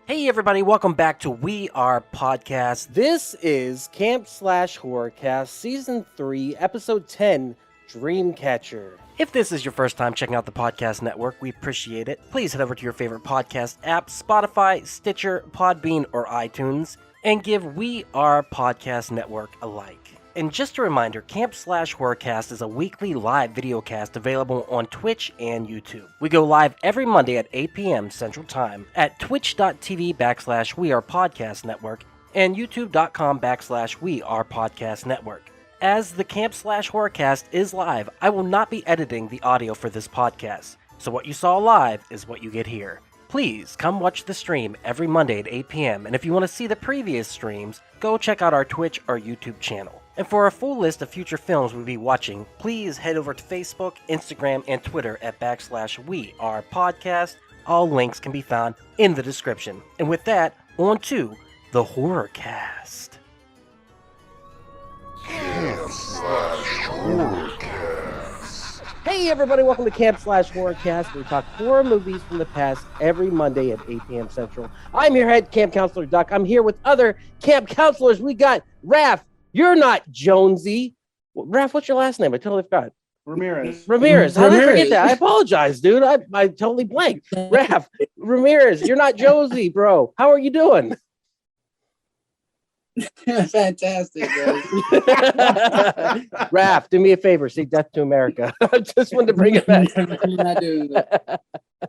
Hey everybody, welcome back to We Are Podcast. This is Camp Slash Horrorcast Season 3, Episode 10, Dreamcatcher. If this is your first time checking out the podcast network, we appreciate it. Please head over to your favorite podcast app, Spotify, Stitcher, Podbean, or iTunes, and give We Are Podcast Network a like. And just a reminder, Camp Slash Horrorcast is a weekly live videocast available on Twitch and YouTube. We go live every Monday at 8 p.m. Central Time at twitch.tv/WeArePodcast Network and youtube.com/WeArePodcast Network. As the Camp Slash Horrorcast is live, I will not be editing the audio for this podcast. So what you saw live is what you get here. Please come watch the stream every Monday at 8 p.m. And if you want to see the previous streams, go check out our Twitch or YouTube channel. And for a full list of future films we'll be watching, please head over to Facebook, Instagram, and Twitter at /WeArePodcast. All links can be found in the description. And with that, on to the Horrorcast. Camp Slash Horrorcast. Hey everybody, welcome to Camp Slash Horrorcast. We talk horror movies from the past every Monday at 8 p.m. Central. I'm your head camp counselor, Duck. I'm here with other camp counselors. We got Raph. You're not Jonesy. Raph, what's your last name? I totally forgot. Ramirez. How did I forget that? I apologize, dude. I totally blanked. Raph, Ramirez, you're not Jonesy, bro. How are you doing? Fantastic, guys. Raph, do me a favor. Say Death to America. I just wanted to bring it back. You're not doing that.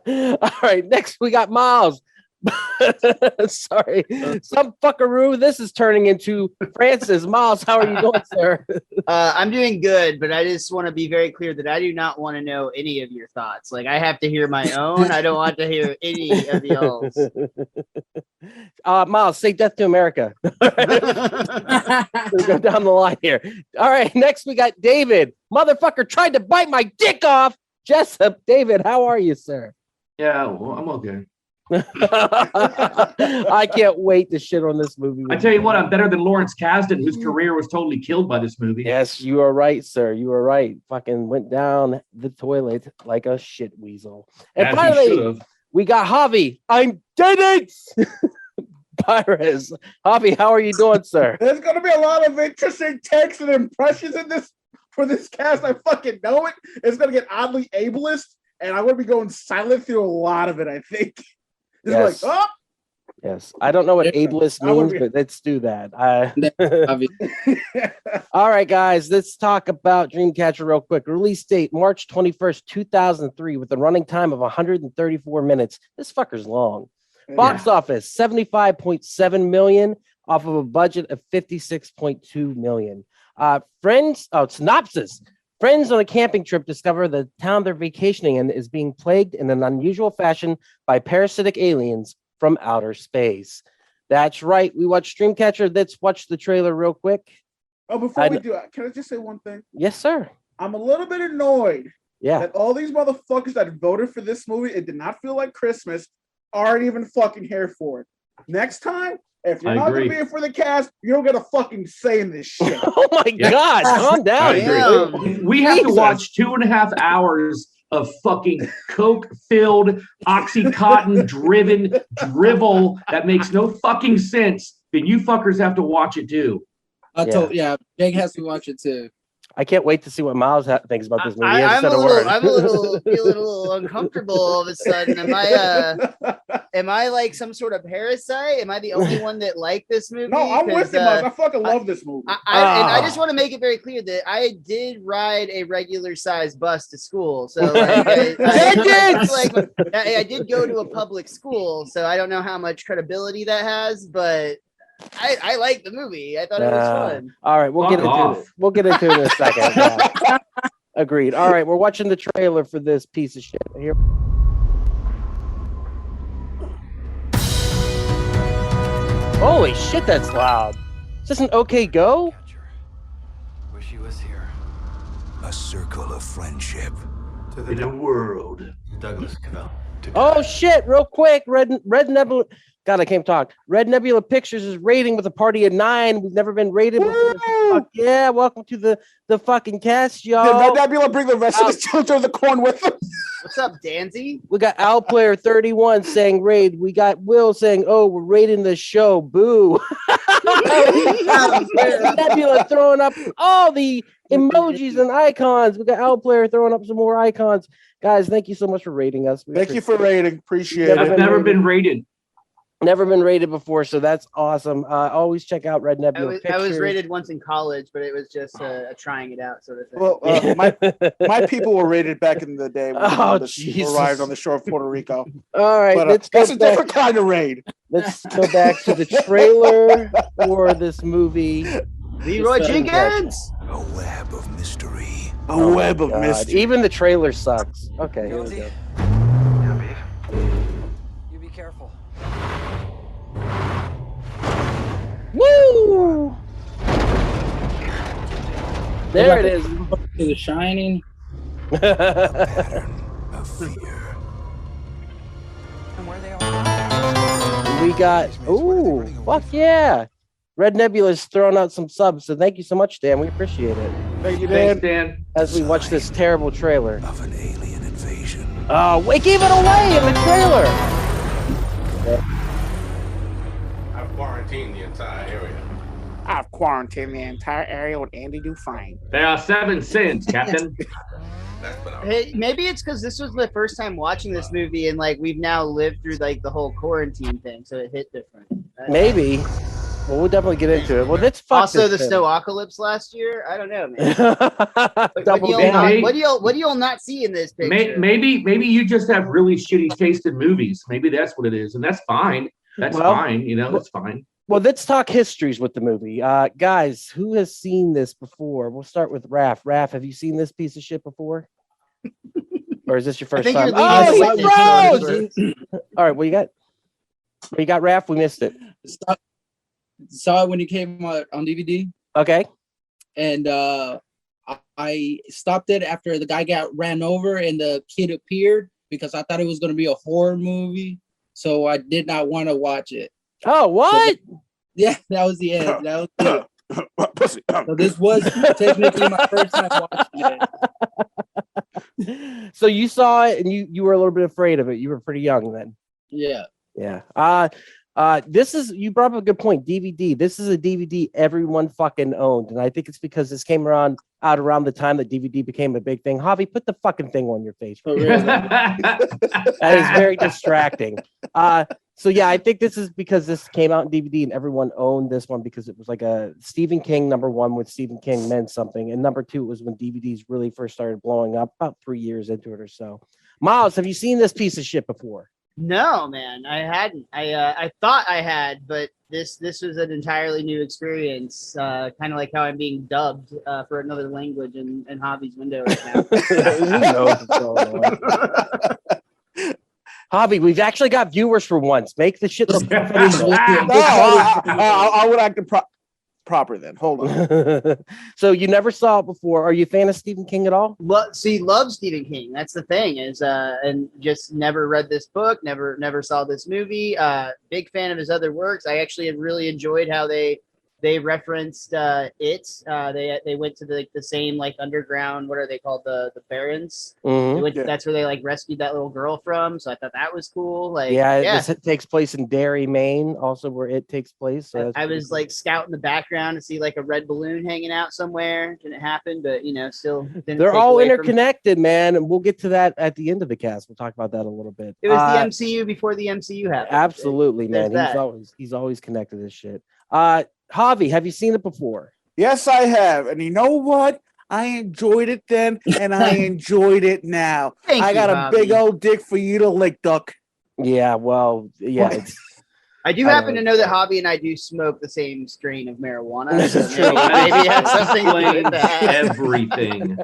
All right, next we got Miles. Sorry, some fuckaroo. This is turning into Francis. Miles, how are you doing, sir? I'm doing good, but I just want to be very clear that I do not want to know any of your thoughts. Like, I have to hear my own. I don't want to hear any of y'all's. Miles, say Death to America. Let's go down the line here. All right, next we got David. Motherfucker tried to bite my dick off. Jessup, David, how are you, sir? Yeah, well, I'm okay. I can't wait to shit on this movie. I tell you what, I'm better than Lawrence Kasdan, whose career was totally killed by this movie. Yes, you are right, sir. You are right. Fucking went down the toilet like a shit weasel. And As finally, we got Javi. I'm dead it. Pirates. Javi, how are you doing, sir? There's gonna be a lot of interesting takes and impressions in this for this cast. I fucking know it. It's gonna get oddly ableist, and I'm gonna be going silent through a lot of it, I think. Yes. Like, oh! Yes. I don't know what ableist means, but let's do that. All right, guys, let's talk about Dreamcatcher real quick. Release date, March 21st, 2003, with a running time of 134 minutes. This fucker's long. Box office, 75.7 million off of a budget of 56.2 million. Synopsis. Friends on a camping trip discover the town they're vacationing in is being plagued in an unusual fashion by parasitic aliens from outer space. That's right. We watched Dreamcatcher. Let's watch the trailer real quick. Oh, before we do it, can I just say one thing? Yes, sir. I'm a little bit annoyed that all these motherfuckers that voted for this movie, it did not feel like Christmas, aren't even fucking here for it. Next time, if you're not going to be here for the cast, you don't get a fucking say in this shit. Oh my God, calm down. We have to watch 2.5 hours of fucking coke-filled, Oxycontin-driven drivel that makes no fucking sense. Then you fuckers have to watch it too. Big has to watch it too. I can't wait to see what Miles thinks about this movie. I'm a little feeling a little uncomfortable all of a sudden. Am I like some sort of parasite? Am I the only one that liked this movie? No, I'm with you, Mike. I fucking love this movie. And I just want to make it very clear that I did ride a regular sized bus to school. So like, I did go to a public school, so I don't know how much credibility that has, but I like the movie. I thought it was fun. All right, we'll get into it in a second. Agreed. All right, we're watching the trailer for this piece of shit here. Holy shit, that's loud. Is this an OK Go? Wish he was here. A circle of friendship. To the In a world. Douglas Cavell. Oh shit! Real quick, Red Nebula. God, I can't talk. Red Nebula Pictures is rating with a party of 9. We've never been rated before. Fuck yeah! Welcome to the fucking cast, y'all. Did Red Nebula bring the rest of the children of the corn with them? What's up, Danzy? We got Owl Player 31 saying raid. We got Will saying, "Oh, we're rating the show." Boo! Nebula throwing up all the emojis and icons. We got Owl Player throwing up some more icons. Guys, thank you so much for rating us. Thank you for rating. Appreciate it. I've never been rated. Never been rated before, so that's awesome. Always check out Red Nebula Pictures. I was rated once in college, but it was just a trying it out sort of thing. Well, my people were rated back in the day when we arrived on the shore of Puerto Rico. All right, But that's a different kind of raid. Let's go back to the trailer for this movie. Leroy Jenkins! A web of mystery. A web of mystery. Even the trailer sucks. Okay, here we go. Yeah, babe. You be careful. Woo! There it is. To The Shining. Of fear. And where they are? We got, ooh, fuck yeah. Red Nebula's throwing out some subs, so thank you so much, Dan. We appreciate it. Thank you, Dan. Thanks, Dan. As we watch this terrible trailer. Of an alien invasion. Oh, we gave it away in the trailer. I've quarantined the entire area. I've quarantined the entire area with Andy Dufresne. There are 7 sins, Captain. That's been out. Hey, maybe it's because this was my first time watching this movie, and like we've now lived through like the whole quarantine thing, so it hit different. Maybe. Well, we'll definitely get into it. Well, let's fuck Also, the this snowocalypse last year. I don't know, man. thing. Double down. What do y'all not see in this picture? Maybe you just have really shitty taste in movies. Maybe that's what it is, and that's fine. That's fine. You know, that's fine. Well, let's talk histories with the movie. Guys, who has seen this before? We'll start with Raph. Raph, have you seen this piece of shit before? Or is this your first think time? you're leading Oh, us with Rose! All right, what you got? What you got, Raph? We missed it. Saw it when it came out on DVD, Okay. and I stopped it after the guy got ran over and the kid appeared because I thought it was going to be a horror movie, so I did not want to watch it. Oh, what? Yeah, that was the end. That was it. Pussy. So this was technically my first time watching it. So you saw it and you were a little bit afraid of it. You were pretty young then. Yeah. Yeah. This is, you brought up a good point. DVD. This is a DVD everyone fucking owned, and I think it's because this came out around the time that DVD became a big thing. Javi, put the fucking thing on your face. For real. That is very distracting. So yeah, I think this is because this came out in DVD and everyone owned this one because it was like a Stephen King #1 with Stephen King meant something, and #2 it was when DVDs really first started blowing up about 3 years into it or so. Miles, have you seen this piece of shit before? No, man, I hadn't. I thought I had, but this was an entirely new experience. Kind of like how I'm being dubbed for another language in Hobby's window right now. Who knows what's going on? Hobby, we've actually got viewers for once. Make the shit look professional. I would act proper then. Hold on. So you never saw it before. Are you a fan of Stephen King at all? Well, see, love Stephen King. That's the thing is, and just never read this book, never saw this movie. Big fan of his other works. I actually have really enjoyed how they referenced it. They went to the same like underground. What are they called? The Barrens. Mm-hmm. That's where they like rescued that little girl from. So I thought that was cool. Like This takes place in Derry, Maine, also where it takes place. So I was like scouting the background to see like a red balloon hanging out somewhere. Didn't happen, but still. They're all interconnected, man, and we'll get to that at the end of the cast. We'll talk about that a little bit. It was the MCU before the MCU happened. Absolutely, man. There's He's always connected to shit. Javi, have you seen it before? Yes, I have. And you know what? I enjoyed it then, and I enjoyed it now. Thank I you, got a Bobby. big old dick for you to lick, duck. Yeah, well, yeah. I do I happen don't to know that know. Hobby and I do smoke the same strain of marijuana. So This is true. maybe it has something to do Explains with that. everything.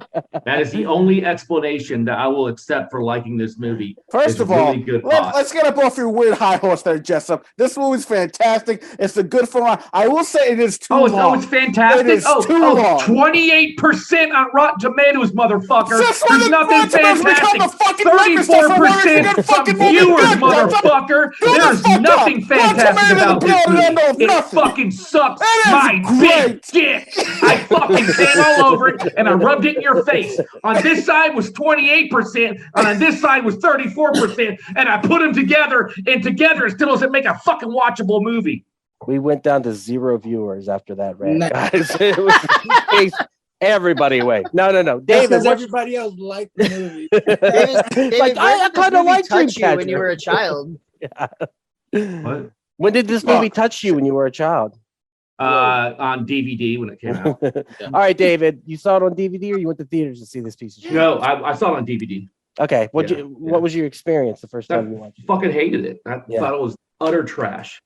That is the only explanation that I will accept for liking this movie. First It's of all, really good plot. let's get up off your weird high horse there, Jessup. This movie's fantastic. It's a good film. I will say it is too long. It's fantastic. It is too long. 28% on Rotten Tomatoes, motherfucker. Since when There's did nothing Rotten Tomatoes become fantastic. the fucking register for whether it's a 34% good from fucking movie? viewers, Good, Jessup. motherfucker. Shut the There's fuck nothing up. fantastic Rotten about Tomatoes this is the movie. end of It nothing. fucking sucks It is my great. big dick. I fucking came all over it and I rubbed it in your face. On this side was 28%, and on this side was 34%, and I put them together, and together it still doesn't make a fucking watchable movie. We went down to 0 viewers after that rant, No. guys. It was chased everybody away. No. That's David, because what everybody else liked the movie. David, Like, where I did this kinda movie like touch you when Dreamcatcher. you were a child? What? when did this movie touch you when you were a child? On DVD when it came out. All right, David, you saw it on DVD or you went to theaters to see this piece of shit? No, I saw it on DVD. Okay, Yeah. what was your experience the first time you I watched it? fucking hated it. I Yeah. thought it was utter trash.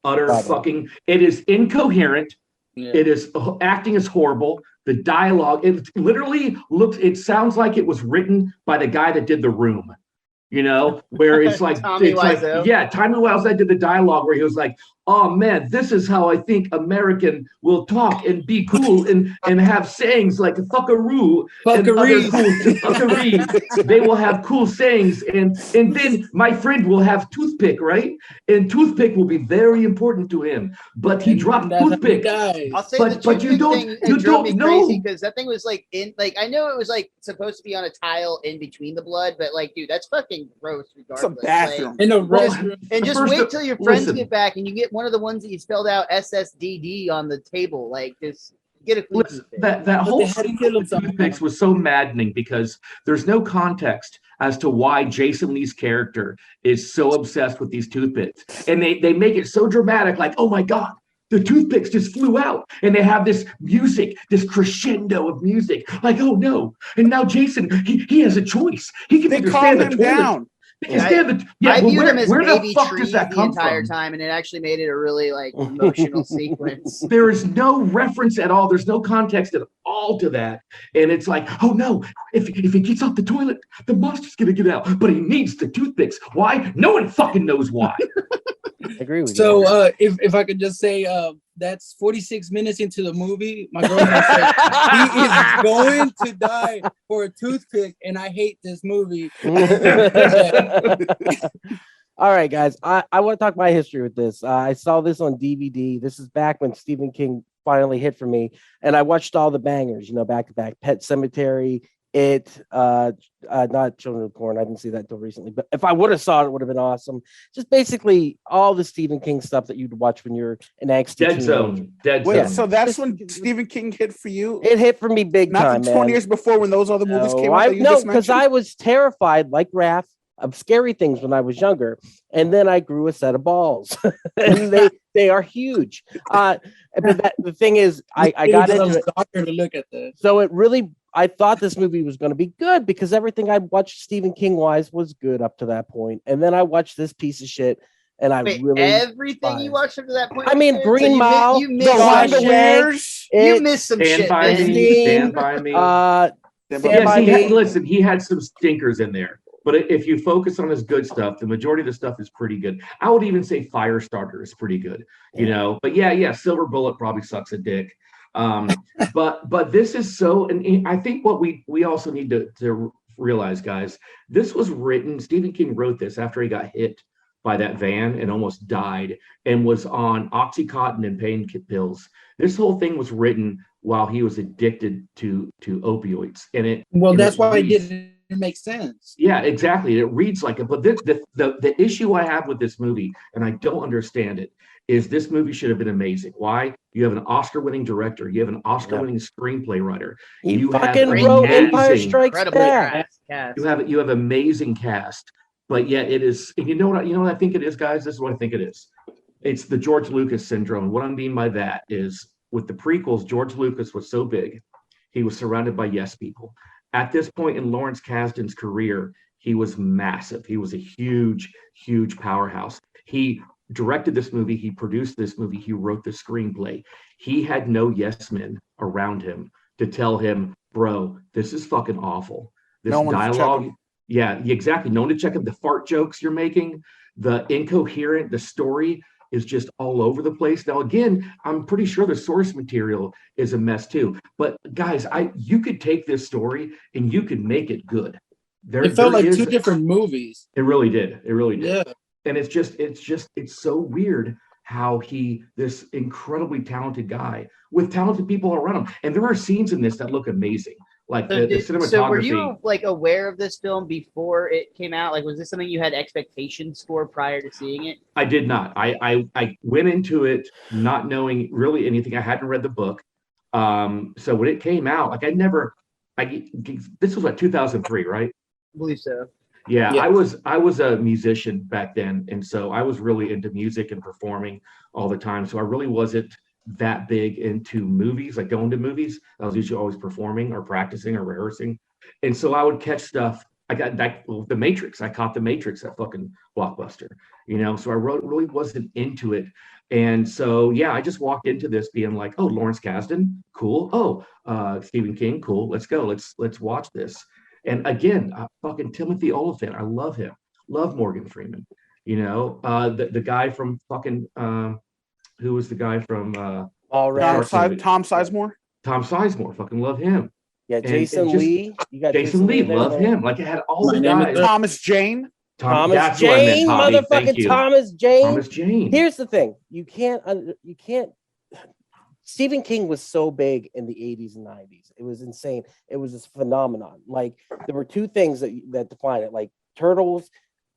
Utter Got it. fucking. It is incoherent. Yeah. It is acting is horrible. The dialogue, it literally looks. It sounds like it was written by the guy that did The Room. You know, where it's like, Tommy Wiseau. yeah, Tommy Wiseau did the dialogue where he was like, "Oh man, this is how I think American will talk and be cool and have sayings like fuckaroo and other Fuckery. cool fuckery. They will have cool sayings, and then my friend will have toothpick, right? And toothpick will be very important to him, but he dropped That's how he toothpick. dies. I'll say But- the but you toothpick don't- thing, you it drove don't me crazy know. because that thing was like I know it was like supposed to be on a tile in between the blood, but like, dude, that's fucking gross It's a regardless. bathroom. Like, In the Well, restroom. and just First wait of- till your friends listen. get back and you get one of the ones that you spelled out SSDD on the table. Like, just get a clean Listen, toothpick. that But whole they had to scene kill with him the somehow. toothpicks was so maddening because there's no context as to why Jason Lee's character is so obsessed with these toothpicks. And they make it so dramatic, like, oh my God, the toothpicks just flew out. And they have this music, this crescendo of music. Like, oh no. And now Jason, he has a choice. He can They either calmed stand the him toilet. down. He can stand the I well, viewed him as where the baby fuck tree does that the come entire from? time, and it actually made it a really like emotional sequence. There is no reference at all. There's no context at all to that. And it's like, oh no, if he gets off the toilet, the monster's going to get out. But he needs the toothpicks. Why? No one fucking knows why. I agree with you. So if I could just say that's 46 minutes into the movie, my girlfriend said he is going to die for a toothpick, and I hate this movie. All right, guys. I want to talk my history with this. I saw this on DVD. This is back when Stephen King finally hit for me, and I watched all the bangers, back to back. Pet Cemetery, not Children of Corn. I didn't see that until recently. But if I would have saw it, it would have been awesome. Just basically all the Stephen King stuff that you'd watch when you're an angsty Dead teenager. Zone. Dead Wait, Zone. so that's when Stephen King hit for you? It hit for me big Not time, the 20 man. years before when those other movies came out I, that you no, just because mentioned? I was terrified, like Raph, of scary things when I was younger, and then I grew a set of balls, and they are huge. But the thing is, I got into it. Doctor to look at this. So it really, I thought this movie was going to be good because everything I watched Stephen King wise was good up to that point, and then I watched this piece of shit, and I Wait, really everything you watched up to that point. I mean, was good? Green you Mile, you The missed some Wonderland, shit. Wanderers? You missed some Stand shit, by man. me. Stand by me. Stand Stand by Yes, Me. listen, he had some stinkers in there. But if you focus on his good stuff, the majority of the stuff is pretty good. I would even say Firestarter is pretty good, But yeah, Silver Bullet probably sucks a dick. But this is so, and I think what we also need to realize, guys, this was written. Stephen King wrote this after he got hit by that van and almost died, and was on Oxycontin and pain pills. This whole thing was written while he was addicted to opioids, and That's why it reads- didn't make sense. Yeah, exactly. It reads like it. But the issue I have with this movie, and I don't understand it, is this movie should have been amazing. Why? You have an Oscar-winning director. You have an Oscar-winning screenplay writer. He You have fucking an wrote Empire amazing- Strikes Incredibly Back. cast. You have amazing cast, but yet it is. And you know what I think it is, guys. This is what I think it is. It's the George Lucas syndrome. What I mean by that is, with the prequels, George Lucas was so big, he was surrounded by yes people. At this point in Lawrence Kasdan's career, he was massive. He was a huge, huge powerhouse. He directed this movie, he produced this movie, he wrote the screenplay. He had no yes men around him to tell him, bro, this is fucking awful. This No one to check dialogue, him. yeah, exactly. No one to check him. The fart jokes you're making, the incoherent, the story is just all over the place. Now, again, I'm pretty sure the source material is a mess too. But guys, you could take this story and you could make it good. It felt like two different movies. It really did. It really did. Yeah. And it's so weird how this incredibly talented guy with talented people around him. And there are scenes in this that look amazing. Like the cinematography. So were you like aware of this film before it came out? Like, was this something you had expectations for prior to seeing it? I did not. I went into it not knowing really anything. I hadn't read the book. So when it came out, like this was like 2003, right? I believe so. Yeah, Yes. I was a musician back then, and so I was really into music and performing all the time. So I really wasn't that big into movies, like going to movies. I was usually always performing or practicing or rehearsing, and so I would catch stuff. I got that The Matrix. I caught The Matrix, that fucking blockbuster, So I really wasn't into it, and so yeah, I just walked into this being like, oh, Lawrence Kasdan, cool. Oh, Stephen King, cool. Let's go. Let's watch this. And again, fucking Timothy Olyphant, I love him. Love Morgan Freeman. The guy from fucking who was the guy from All right. Tom Sizemore. Tom Sizemore, fucking love him. Yeah, Jason Lee. You got Jason Lee, there, love right? him. Like it had all the name guys. is Thomas Jane. Thomas That's what I meant, Jane, Bobby. Thank motherfucking you. Thomas Jane. Thomas Jane. Here's the thing: you can't. Stephen King was so big in the 80s and 90s. It was insane. It was this phenomenon. Like there were two things that define it, like Turtles,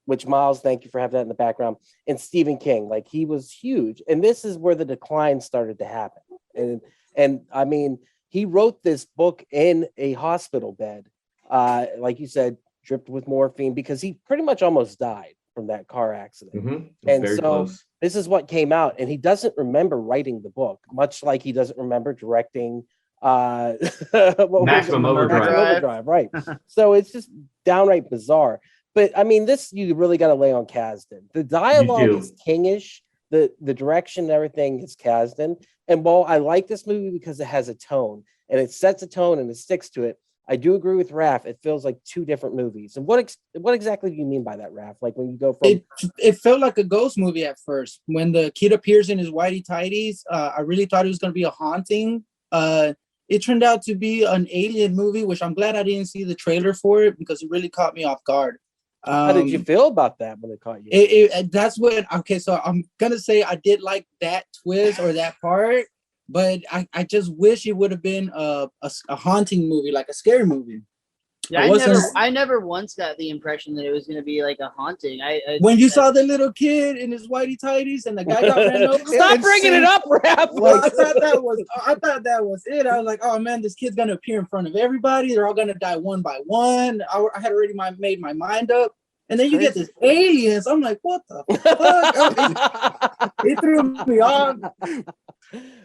which Miles, thank you for having that in the background, and Stephen King. Like he was huge. And this is where the decline started to happen. And I mean, he wrote this book in a hospital bed, like you said, dripped with morphine, because he pretty much almost died from that car accident. Mm-hmm. And Very so close. this is what came out, and he doesn't remember writing the book, much like he doesn't remember directing Maximum Overdrive. Right. So it's just downright bizarre. But I mean, this you really got to lay on Kasdan. The dialogue is Kingish, the direction and everything is Kasdan. And while I like this movie because it has a tone and it sets a tone and it sticks to it, I do agree with Raph. It feels like two different movies. And what exactly do you mean by that, Raph? Like when you go from it felt like a ghost movie at first. When the kid appears in his whitey tighties, I really thought it was going to be a haunting. It turned out to be an alien movie, which I'm glad I didn't see the trailer for it because it really caught me off guard. How did you feel about that when it caught you? That's what. Okay, so I'm gonna say I did like that twist or that part. But I just wish it would have been a haunting movie, like a scary movie. Yeah, I never once got the impression that it was going to be like a haunting. When you saw the little kid in his whitey tighties and the guy got ran over, stop bringing it up, Raph. Well, I thought that was it. I was like, oh man, this kid's gonna appear in front of everybody. They're all gonna die one by one. I had already made my mind up. And then you get this aliens. I'm like, what the fuck? It threw me off.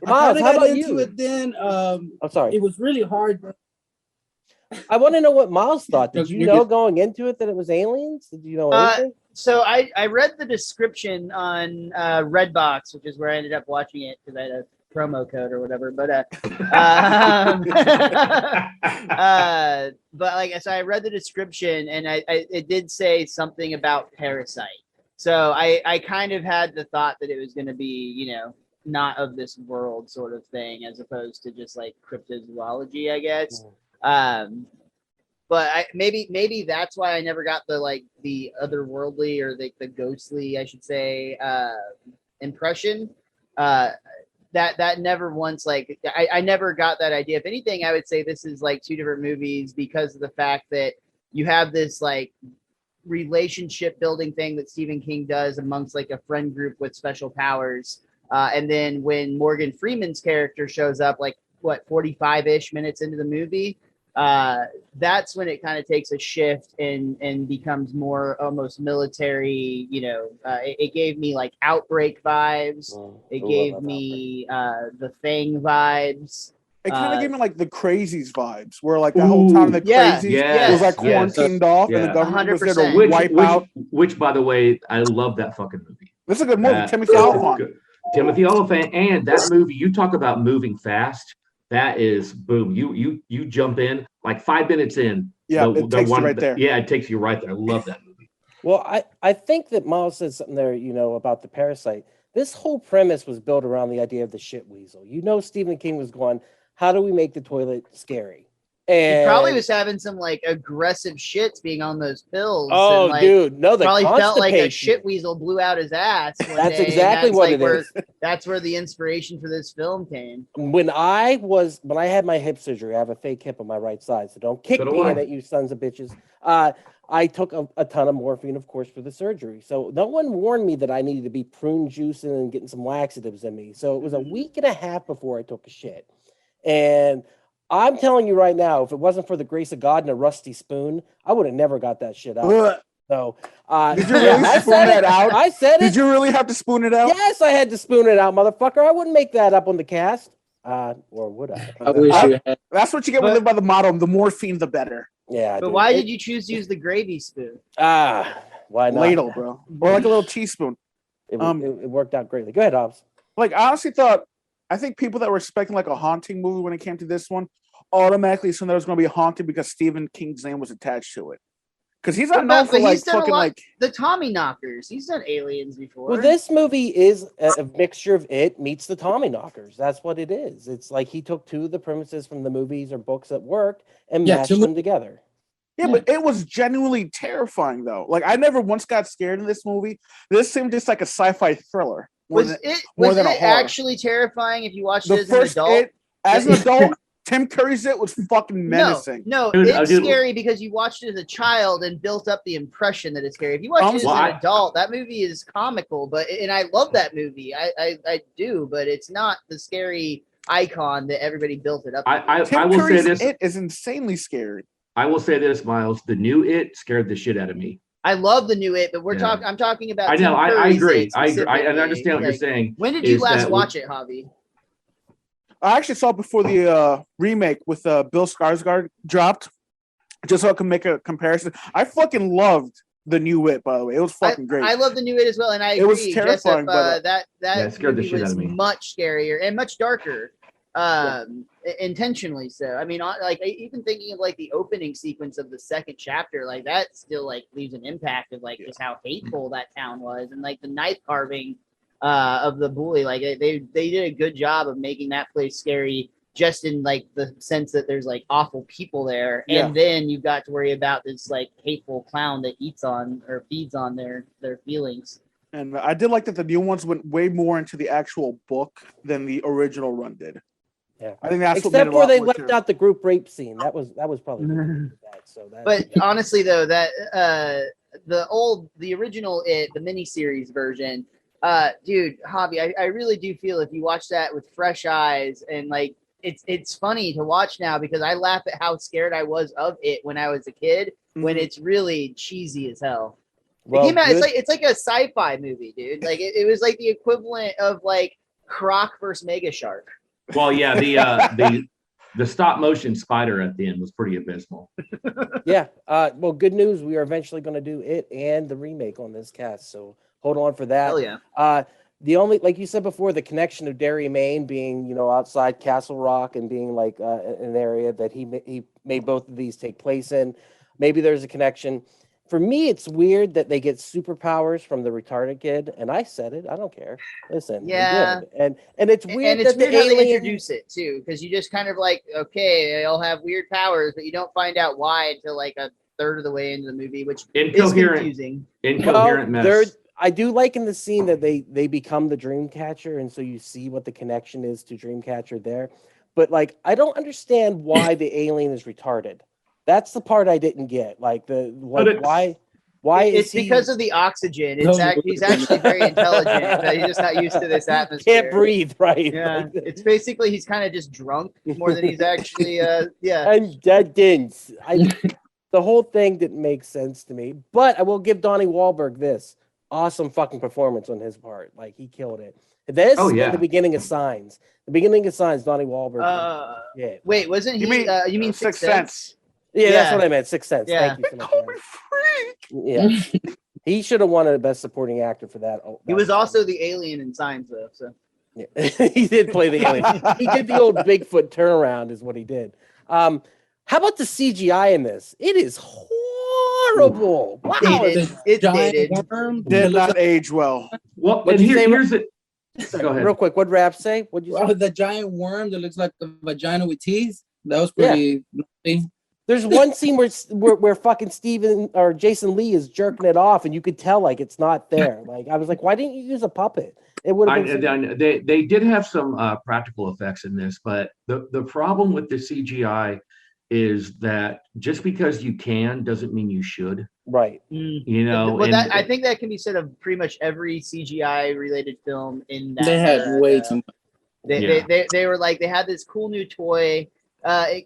Miles, how about you? It then, I'm sorry. It was really hard. I want to know what Miles thought. Did you know going into it that it was aliens? Did you know anything? So I read the description on Redbox, which is where I ended up watching it because I had a promo code or whatever. But but like, so I read the description and it did say something about parasite. So I kind of had the thought that it was going to be, not of this world sort of thing, as opposed to just like cryptozoology, I guess. But maybe that's why I never got the otherworldly or the ghostly, I should say, impression. That never once I never got that idea. If anything, I would say this is like two different movies because of the fact that you have this like relationship building thing that Stephen King does amongst like a friend group with special powers. And then when Morgan Freeman's character shows up, 45-ish minutes into the movie, that's when it kind of takes a shift and becomes more almost military. It gave me like Outbreak vibes. It gave me the Thing vibes. It kind of gave me like the Crazies vibes, where like that whole time the Crazies was like quarantined off and the government was there to wipe out. Which, by the way, I love that fucking movie. This is a good movie. Timothy Olyphant. Timothy Olyphant, and that movie. You talk about moving fast. That is boom. You jump in like 5 minutes in. Yeah, it takes you right there. Yeah, it takes you right there. I love that movie. Well, I think that Miles said something there, about the parasite. This whole premise was built around the idea of the shit weasel. Stephen King was going, how do we make the toilet scary? And he probably was having some like aggressive shits being on those pills. Oh, and, like, dude, no, the probably felt like a constipation. shit weasel blew out his ass. That's exactly what it is. That's where the inspiration for this film came. When I had my hip surgery, I have a fake hip on my right side, so don't kick me in it, you sons of bitches. I took a ton of morphine, of course, for the surgery. So no one warned me that I needed to be prune juicing and getting some laxatives in me. So it was a week and a half before I took a shit. And I'm telling you right now, if it wasn't for the grace of God and a rusty spoon, I would have never got that shit out. So, did you really spoon that out? I said it. Did you really have to spoon it out? Yes, I had to spoon it out, motherfucker. I wouldn't make that up on the cast. Or would I? I wish you had. That's what you get when you live by the motto: the morphine, the better. Yeah. But why did you choose to use the gravy spoon? Why not? Ladle, bro, or like a little teaspoon. It worked out greatly. Go ahead, Hobbs. Like, I think people that were expecting like a haunting movie when it came to this one automatically assumed that it was going to be haunted because Stephen King's name was attached to it. Because he's not known for like fucking like the Tommy Knockers. He's done Aliens before. Well, this movie is a mixture of it meets the Tommy Knockers. That's what it is. It's like he took two of the premises from the movies or books that worked and mashed them together. Yeah, but it was genuinely terrifying though. Like, I never once got scared in this movie. This seemed just like a sci-fi thriller. Was it actually terrifying if you watched it as an adult? As an adult, Tim Curry's It was fucking menacing. No, it's scary because you watched it as a child and built up the impression that it's scary. If you watch it as an adult, that movie is comical, and I love that movie. I do, but it's not the scary icon that everybody built it up. I will say this: It is insanely scary. I will say this, Miles. The new It scared the shit out of me. I love the new It, but I'm talking about. I know. I agree. I understand what you're saying. When did you last watch it, Javi? I actually saw it before the remake with Bill Skarsgård dropped, just so I can make a comparison. I fucking loved the new It, by the way. It was fucking great. I love the new It as well, and I agree. It was terrifying, Jessup, that scared the shit out of me. Much scarier and much darker, intentionally so. I mean, like even thinking of like the opening sequence of the second chapter, like that still like leaves an impact of like just how hateful that town was, and like the knife carving of the bully. Like they did a good job of making that place scary, just in like the sense that there's like awful people there, and then you've got to worry about this like hateful clown that eats on or feeds on their feelings. And I did like that the new ones went way more into the actual book than the original run did. Yeah, I think that's except where they left out the group rape scene. That was probably bad. So that. But honestly, though, that the original It, the miniseries version, dude, Javi, I really do feel if you watch that with fresh eyes, and like it's funny to watch now because I laugh at how scared I was of it when I was a kid, when it's really cheesy as hell. Well, it came out, it's like a sci-fi movie, dude. Like it was like the equivalent of like Croc versus Mega Shark. Well, yeah, the stop motion spider at the end was pretty abysmal. Yeah. Well, good news. We are eventually going to do it and the remake on this cast. So hold on for that. Hell yeah. The only, like you said before, the connection of Derry, Maine being, outside Castle Rock and being like an area that he made both of these take place in. Maybe there's a connection. For me, it's weird that they get superpowers from the retarded kid, and I said it. I don't care. Listen, yeah, and it's weird and it's that weird the how alien they introduce it too, because you just kind of like, okay, they'll have weird powers, but you don't find out why until like a third of the way into the movie, which is confusing. Incoherent mess. I do like in the scene that they become the Dreamcatcher, and so you see what the connection is to Dreamcatcher there. But like, I don't understand why the alien is retarded. That's the part I didn't get. Like why it's because of the oxygen. He's actually very intelligent, but he's just not used to this atmosphere. Can't breathe, right? Yeah, it's basically he's kind of just drunk more than he's actually. Yeah, and that didn't. The whole thing didn't make sense to me. But I will give Donnie Wahlberg this awesome fucking performance on his part. Like he killed it. This is the beginning of Signs. The beginning of Signs, Donnie Wahlberg. Wait, wasn't he? You mean Sixth Sense? Yeah, that's what I meant. Sixth Sense. Yeah. Thank you so much. Yeah. He should have won a Best Supporting Actor for that. He was also the alien in Signs, though. So Yeah. He did play the alien. He did the old Bigfoot turnaround, is what he did. How about the CGI in this? It is horrible. Wow. it's dated. Worm Did not age well. Well, What'd and you say, here's it. Go ahead. Real quick, what did Rap say? What'd you say? The giant worm that looks like a vagina with teeth. That was pretty. There's one scene where fucking Steven or Jason Lee is jerking it off, and you could tell like it's not there. Like I was like, why didn't you use a puppet? It would have been. They did have some practical effects in this, but the problem with the CGI is that just because you can doesn't mean you should. Right. You know. Well, I think that can be said of pretty much every CGI related film in that. They had way too much. They were like, they had this cool new toy. They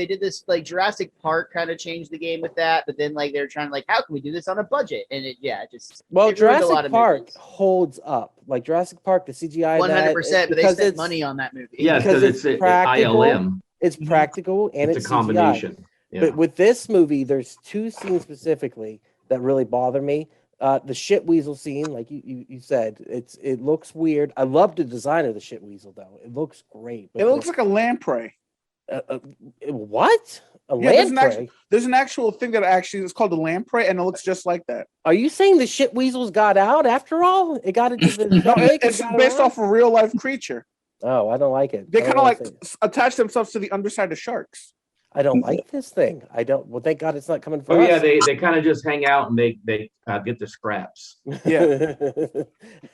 did this like Jurassic Park kind of changed the game with that, but then like they were trying to like, how can we do this on a budget? And it Jurassic Park holds up. Like Jurassic Park, the CGI 100%, but they spent money on that movie. Yeah, because it's practical. ILM. It's practical and it's a combination. Yeah. But with this movie, there's two scenes specifically that really bother me. The shit weasel scene, like you said, it looks weird. I love the design of the shit weasel though. It looks great. It looks like a lamprey. What? Lamprey? There's an actual thing that actually is called a lamprey, and it looks just like that. Are you saying the shit weasels got out after all? It got into the it's based off a real life creature. Oh, I don't like it. They kind of like attach themselves to the underside of sharks. I don't like this thing. I don't. Well, thank God it's not coming from us. Oh yeah, they kind of just hang out and they get the scraps. Yeah,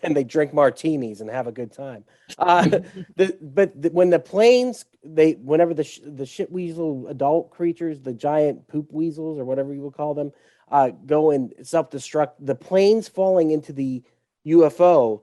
and they drink martinis and have a good time. When the planes, whenever the shit weasel adult creatures, the giant poop weasels or whatever you would call them, go and self-destruct, the planes falling into the UFO.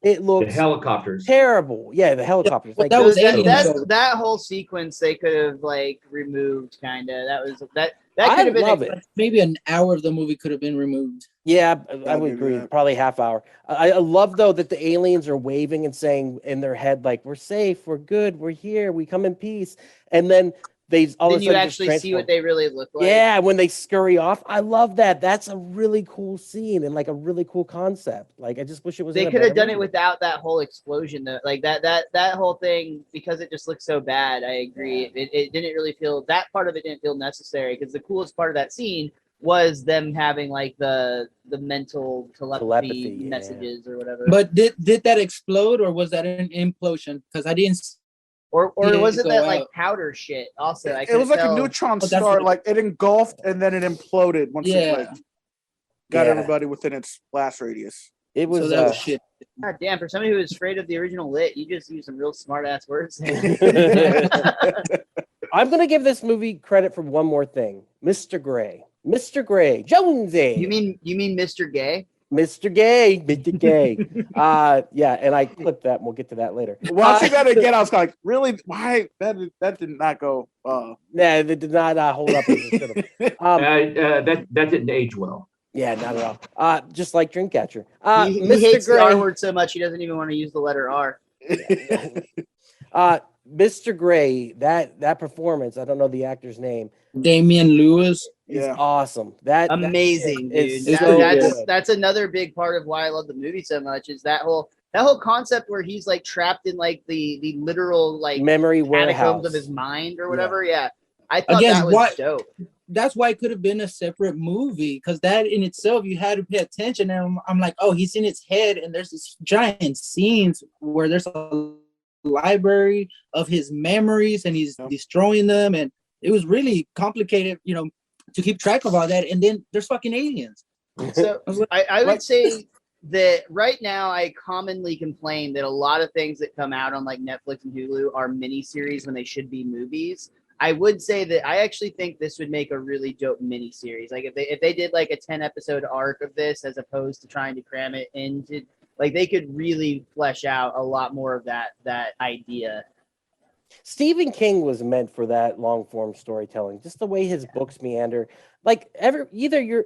It looks the helicopters terrible. Yeah, the helicopters. But that was that whole sequence they could have like removed. Kind of that could have been maybe an hour of the movie could have been removed. Yeah, I would agree. Probably half hour. I love though that the aliens are waving and saying in their head like, "We're safe, we're good, we're here, we come in peace," and then then you actually see what they really look like. Yeah, when they scurry off. I love that. That's a really cool scene and like a really cool concept. Like I just wish it was. They could have done it without that whole explosion though. Like that whole thing, because it just looks so bad. I agree. Yeah. It didn't really feel, that part of it didn't feel necessary, because the coolest part of that scene was them having like the mental telepathy messages or whatever. But did that explode or was that an implosion? Because I didn't. Or was it that like powder shit? Also, it was like a neutron star. Like it engulfed and then it imploded once it like got everybody within its blast radius. It was shit. God damn! For somebody who was afraid of the original Lit, you just used some real smart ass words. I'm gonna give this movie credit for one more thing, Mr. Gray, Jonesy. You mean Mr. Gay? Mr. Gay. Yeah, and I clipped that, and we'll get to that later. Once you got it again, I was like, really? Why? That did not go. Nah, it did not hold up as it should have. That didn't age well. Yeah, not at all. Just like Dreamcatcher. He hates the R word so much he doesn't even want to use the letter R. Mr. Gray, that performance, I don't know the actor's name. Damian Lewis. Is awesome. Amazing, dude. That's another big part of why I love the movie so much, is that whole concept where he's like trapped in like the literal like memory catacombs warehouse of his mind or whatever. Yeah. I thought that was dope. That's why it could have been a separate movie, because that in itself you had to pay attention. And I'm like, oh, he's in his head, and there's this giant scenes where there's a library of his memories, and he's destroying them, and it was really complicated, to keep track of all that. And then there's fucking aliens. So I would say that right now I commonly complain that a lot of things that come out on like Netflix and Hulu are miniseries when they should be movies. I would say that I actually think this would make a really dope miniseries. Like if they did like a 10-episode arc of this, as opposed to trying to cram it into, like, they could really flesh out a lot more of that idea. Stephen King was meant for that long form storytelling, just the way his books meander. Like here's the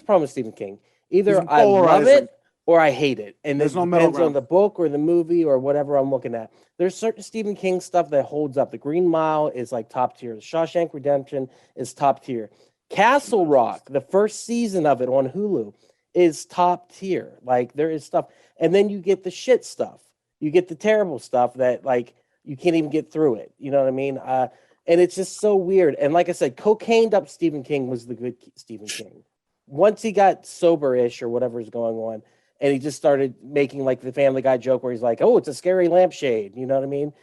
problem with Stephen King. Either I love it or I hate it. And it depends on the book or the movie or whatever I'm looking at. There's certain Stephen King stuff that holds up. The Green Mile is like top tier. The Shawshank Redemption is top tier. Castle Rock, the first season of it on Hulu, is top tier. Like there is stuff, and then you get the shit stuff. You get the terrible stuff that like you can't even get through it. You know what I mean? And it's just so weird. And like I said, cocained up Stephen King was the good Stephen King. Once he got sober-ish or whatever is going on, and he just started making like the Family Guy joke where he's like, "Oh, it's a scary lampshade." You know what I mean?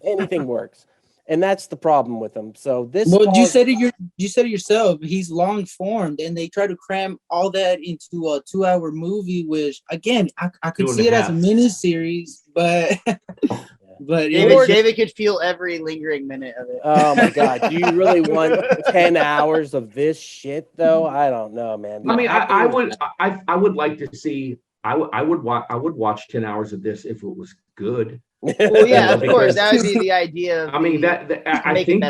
Anything works. And that's the problem with him. So this. Well, you said it yourself. He's long formed, and they try to cram all that into a 2-hour movie. Which, again, I could see it as a mini series, but David could feel every lingering minute of it. Oh my God! Do you really want 10 hours of this shit, though? I don't know, man. I mean, I would like to see. I would watch 10 hours of this if it was good. Well, yeah, of course, that would be the idea. I mean, I think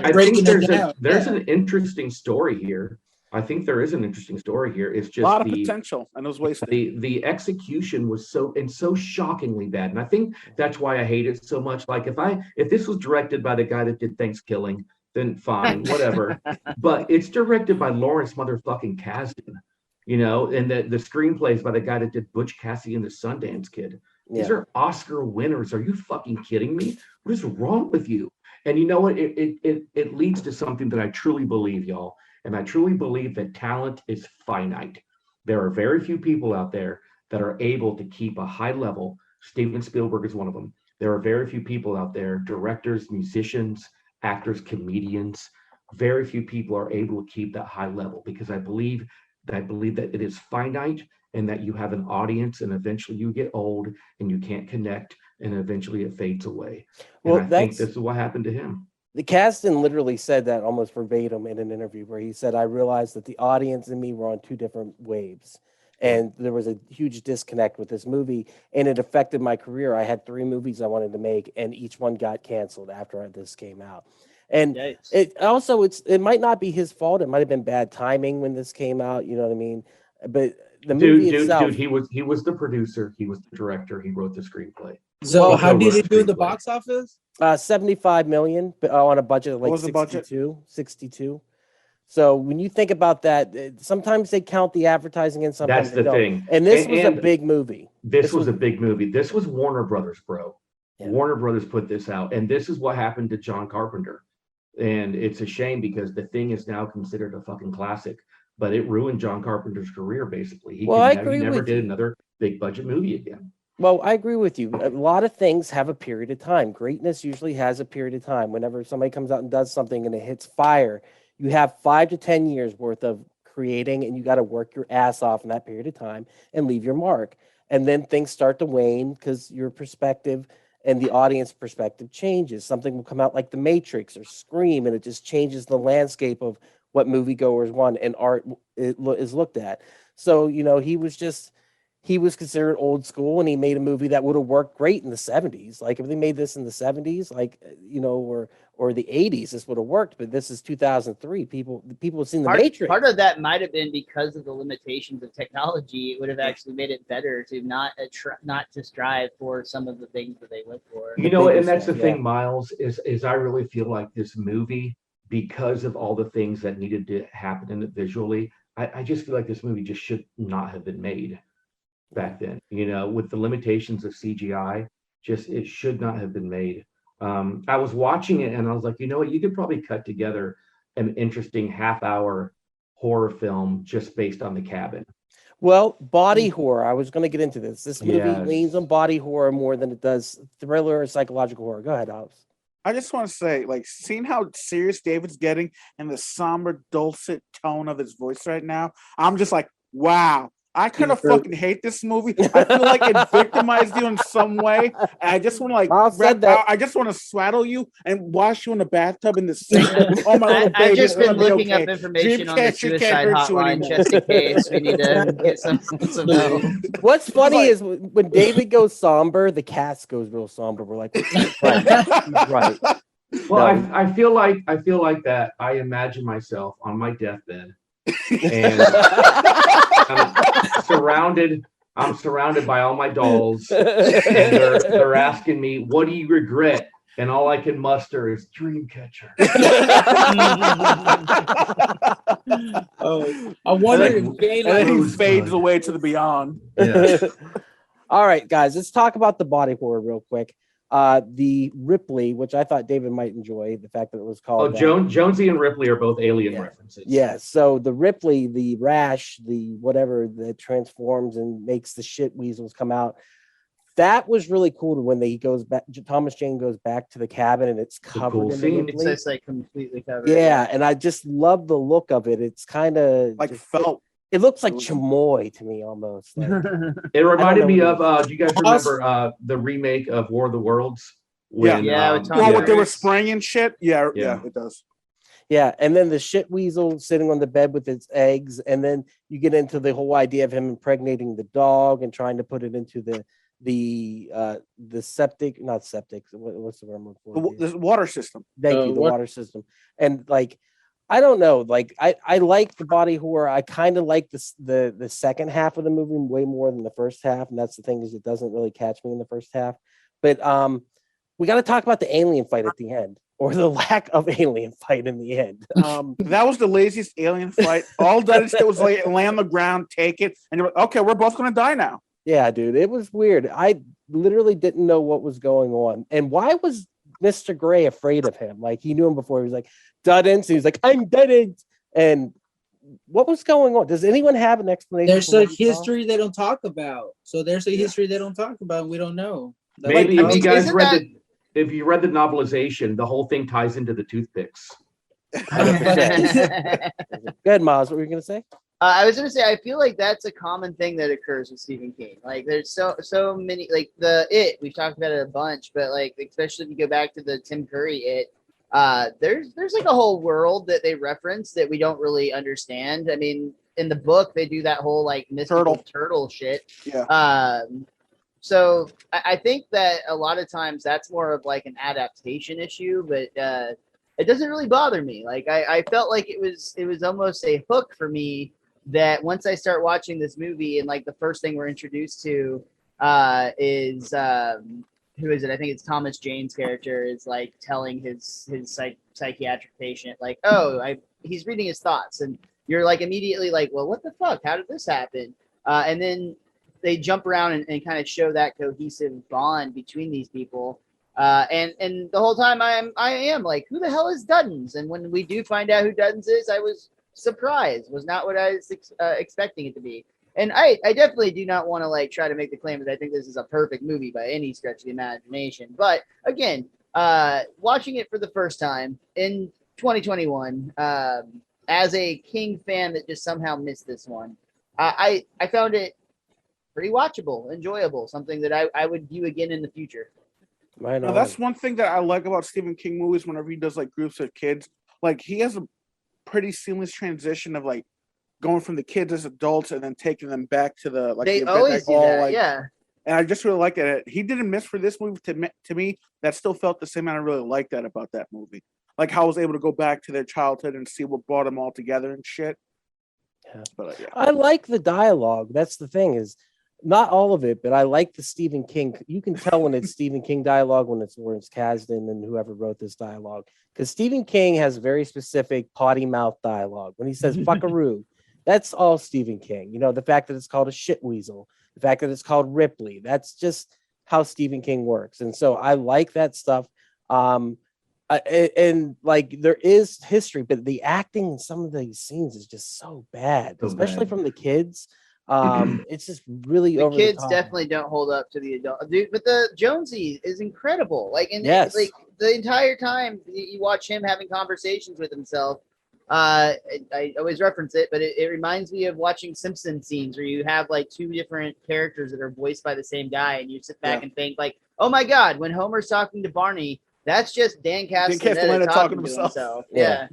there's an interesting story here. I think there is an interesting story here. It's just a lot of potential, and it was wasted. The execution was so shockingly bad, and I think that's why I hate it so much. Like if this was directed by the guy that did Thanksgiving, then fine, whatever. But it's directed by Lawrence motherfucking Kasdan, you know, and the screenplay is by the guy that did Butch Cassidy and the Sundance Kid. These are Oscar winners. Are you fucking kidding me? What is wrong with you? And you know what? It leads to something that I truly believe, y'all. And I truly believe that talent is finite. There are very few people out there that are able to keep a high level. Steven Spielberg is one of them. There are very few people out there, directors, musicians, actors, comedians. Very few people are able to keep that high level because I believe that it is finite and that you have an audience and eventually you get old and you can't connect and eventually it fades away. And I think this is what happened to him. The Kasdan literally said that almost verbatim in an interview where he said, "I realized that the audience and me were on two different waves. And there was a huge disconnect with this movie and it affected my career. I had 3 movies I wanted to make and each one got canceled after this came out." And it might not be his fault. It might have been bad timing when this came out. You know what I mean? But the movie itself, he was the producer, he was the director, he wrote the screenplay. So how did it do in the box office? 75 million on a budget of like 62. So when you think about that, sometimes they count the advertising and sometimes that's the thing. And this was a big movie. This was a big movie. This was Warner Brothers, bro. Yeah. Warner Brothers put this out, and this is what happened to John Carpenter. And it's a shame because the thing is now considered a fucking classic, but it ruined John Carpenter's career basically. He never did another big budget movie again. Well, I agree with you. A lot of things have a period of time. Greatness usually has a period of time. Whenever somebody comes out and does something and it hits fire, you have 5 to 10 years worth of creating, and you got to work your ass off in that period of time and leave your mark. And then things start to wane because your perspective and the audience perspective changes. Something will come out like The Matrix or Scream, and it just changes the landscape of what moviegoers want and art is looked at. So, you know, he was considered old school, and he made a movie that would have worked great in the 70s. Like if they made this in the 70s, like, you know, or the 80s, this would have worked. But this is 2003. People have seen The Matrix. Part of that might have been because of the limitations of technology. It would have actually made it better to not to strive for some of the things that they look for. You know, and that's the thing, Miles, is I really feel like this movie, because of all the things that needed to happen in it visually, I just feel like this movie just should not have been made back then. You know, with the limitations of CGI, it should not have been made. I was watching it and I was like, you know what, you could probably cut together an interesting half-hour horror film just based on The Cabin. Well, body horror. I was going to get into this. This movie leans on body horror more than it does thriller or psychological horror. Go ahead, Alex. I just want to say, like, seeing how serious David's getting and the somber, dulcet tone of his voice right now, I'm just like, wow. I kind of fucking hate this movie. I feel like it victimized you in some way. And I just want to I just want to swaddle you and wash you in the bathtub in the sink. Oh my little baby, I've just been looking up information on the suicide hotline just in case we need to get some help. What's funny is when David goes somber, the cast goes real somber. We're like, right. Well, no. I feel like that. I imagine myself on my deathbed, and I'm surrounded by all my dolls, and they're asking me, "What do you regret?" And all I can muster is Dreamcatcher. Oh, I wonder And if then- Jay And then he Rosebud. fades away to the beyond. Yeah. All right, guys, let's talk about the body horror real quick. The Ripley, which I thought David might enjoy, the fact that it was called. Jonesy and Ripley are both alien Yeah. references. Yeah, so the Ripley, the rash, the whatever that transforms and makes the shit weasels come out. That was really cool when he goes back. Thomas Jane goes back to the cabin and it's covered cool in the scene. It's Ripley. just like completely covered. Yeah, and I just love the look of it. It's kind of Like felt. It looks like chamoy to me almost. Like, It reminded know me what of. Do you guys remember the remake of War of the Worlds? When, Yeah, with Tom Well, what they were Cruise. spraying and shit. Yeah, Yeah. it does. yeah, and then the shit weasel sitting on the bed with its eggs, and then you get into the whole idea of him impregnating the dog and trying to put it into the septic, not septic. What's the word I'm looking for? The water system. Thank you, the what- water system. And like, I don't know, like I like the body horror. I kind of like the second half of the movie way more than the first half, and that's the thing is it doesn't really catch me in the first half. But we got to talk about the alien fight at the end, or the lack of alien fight in the end. That was the laziest alien fight. All that did was like lay on the ground, take it, and you're like, okay, we're both gonna die now. Yeah, dude, it was weird. I literally didn't know what was going on, and why was Mr. Gray afraid of him? Like he knew him before. He was like Duddens. He was like, I'm Duddens. And what was going on? Does anyone have an explanation? There's for a what he saw? history they don't talk about. So there's a history they don't talk about, and we don't know. That's Maybe like- if you guys isn't read that- the if you read the novelization, the whole thing ties into the toothpicks. 100%. Good, Miles. What were you gonna say? I was gonna say I feel like that's a common thing that occurs with Stephen King. Like there's so many like we've talked about it a bunch, but like especially if you go back to the Tim Curry there's like a whole world that they reference that we don't really understand. I mean, in the book they do that whole like mystical turtle shit. Yeah. So I think that a lot of times that's more of like an adaptation issue, but it doesn't really bother me. Like I felt like it was almost a hook for me that once I start watching this movie and like the first thing we're introduced to is who is it? I think it's Thomas Jane's character is like telling his psychiatric patient like, oh, he's reading his thoughts, and you're like immediately like, well, what the fuck? How did this happen? And then they jump around and kind of show that cohesive bond between these people. And the whole time I am like, who the hell is Duddens? And when we do find out who Duddens is, I was surprised. Was not what I was expecting it to be. And I definitely do not want to like try to make the claim that I think this is a perfect movie by any stretch of the imagination. But again, watching it for the first time in 2021, as a King fan that just somehow missed this one, I found it pretty watchable, enjoyable, something that I would view again in the future. Right Now, on. that's one thing that I like about Stephen King movies. Whenever he does like groups of kids, like he has a pretty seamless transition of like going from the kids as adults and then taking them back to the like They the event, always do all, that, like, yeah. And I just really like that. He didn't miss for this movie to me. That still felt the same, and I really like that about that movie. Like how I was able to go back to their childhood and see what brought them all together and shit. Yeah. But yeah. I like the dialogue. That's the thing is not all of it, but I like the Stephen King. You can tell when it's Stephen King dialogue when it's Kasdan and whoever wrote this dialogue. Because Stephen King has very specific potty mouth dialogue. When he says fuckaroo, that's all Stephen King. You know, the fact that it's called a shit weasel, the fact that it's called Ripley, that's just how Stephen King works. And so I like that stuff. And like there is history, but the acting in some of these scenes is just so bad, especially from the kids. It's just really The over kids the top. definitely don't hold up to the adult dude, but the Jonesy is incredible. Like, and Yes. like the entire time you watch him having conversations with himself. I always reference it, but it reminds me of watching Simpsons scenes where you have like two different characters that are voiced by the same guy, and you sit back and think like, oh my god, when Homer's talking to Barney, that's just Dan Castellaneta talking to himself. Yeah.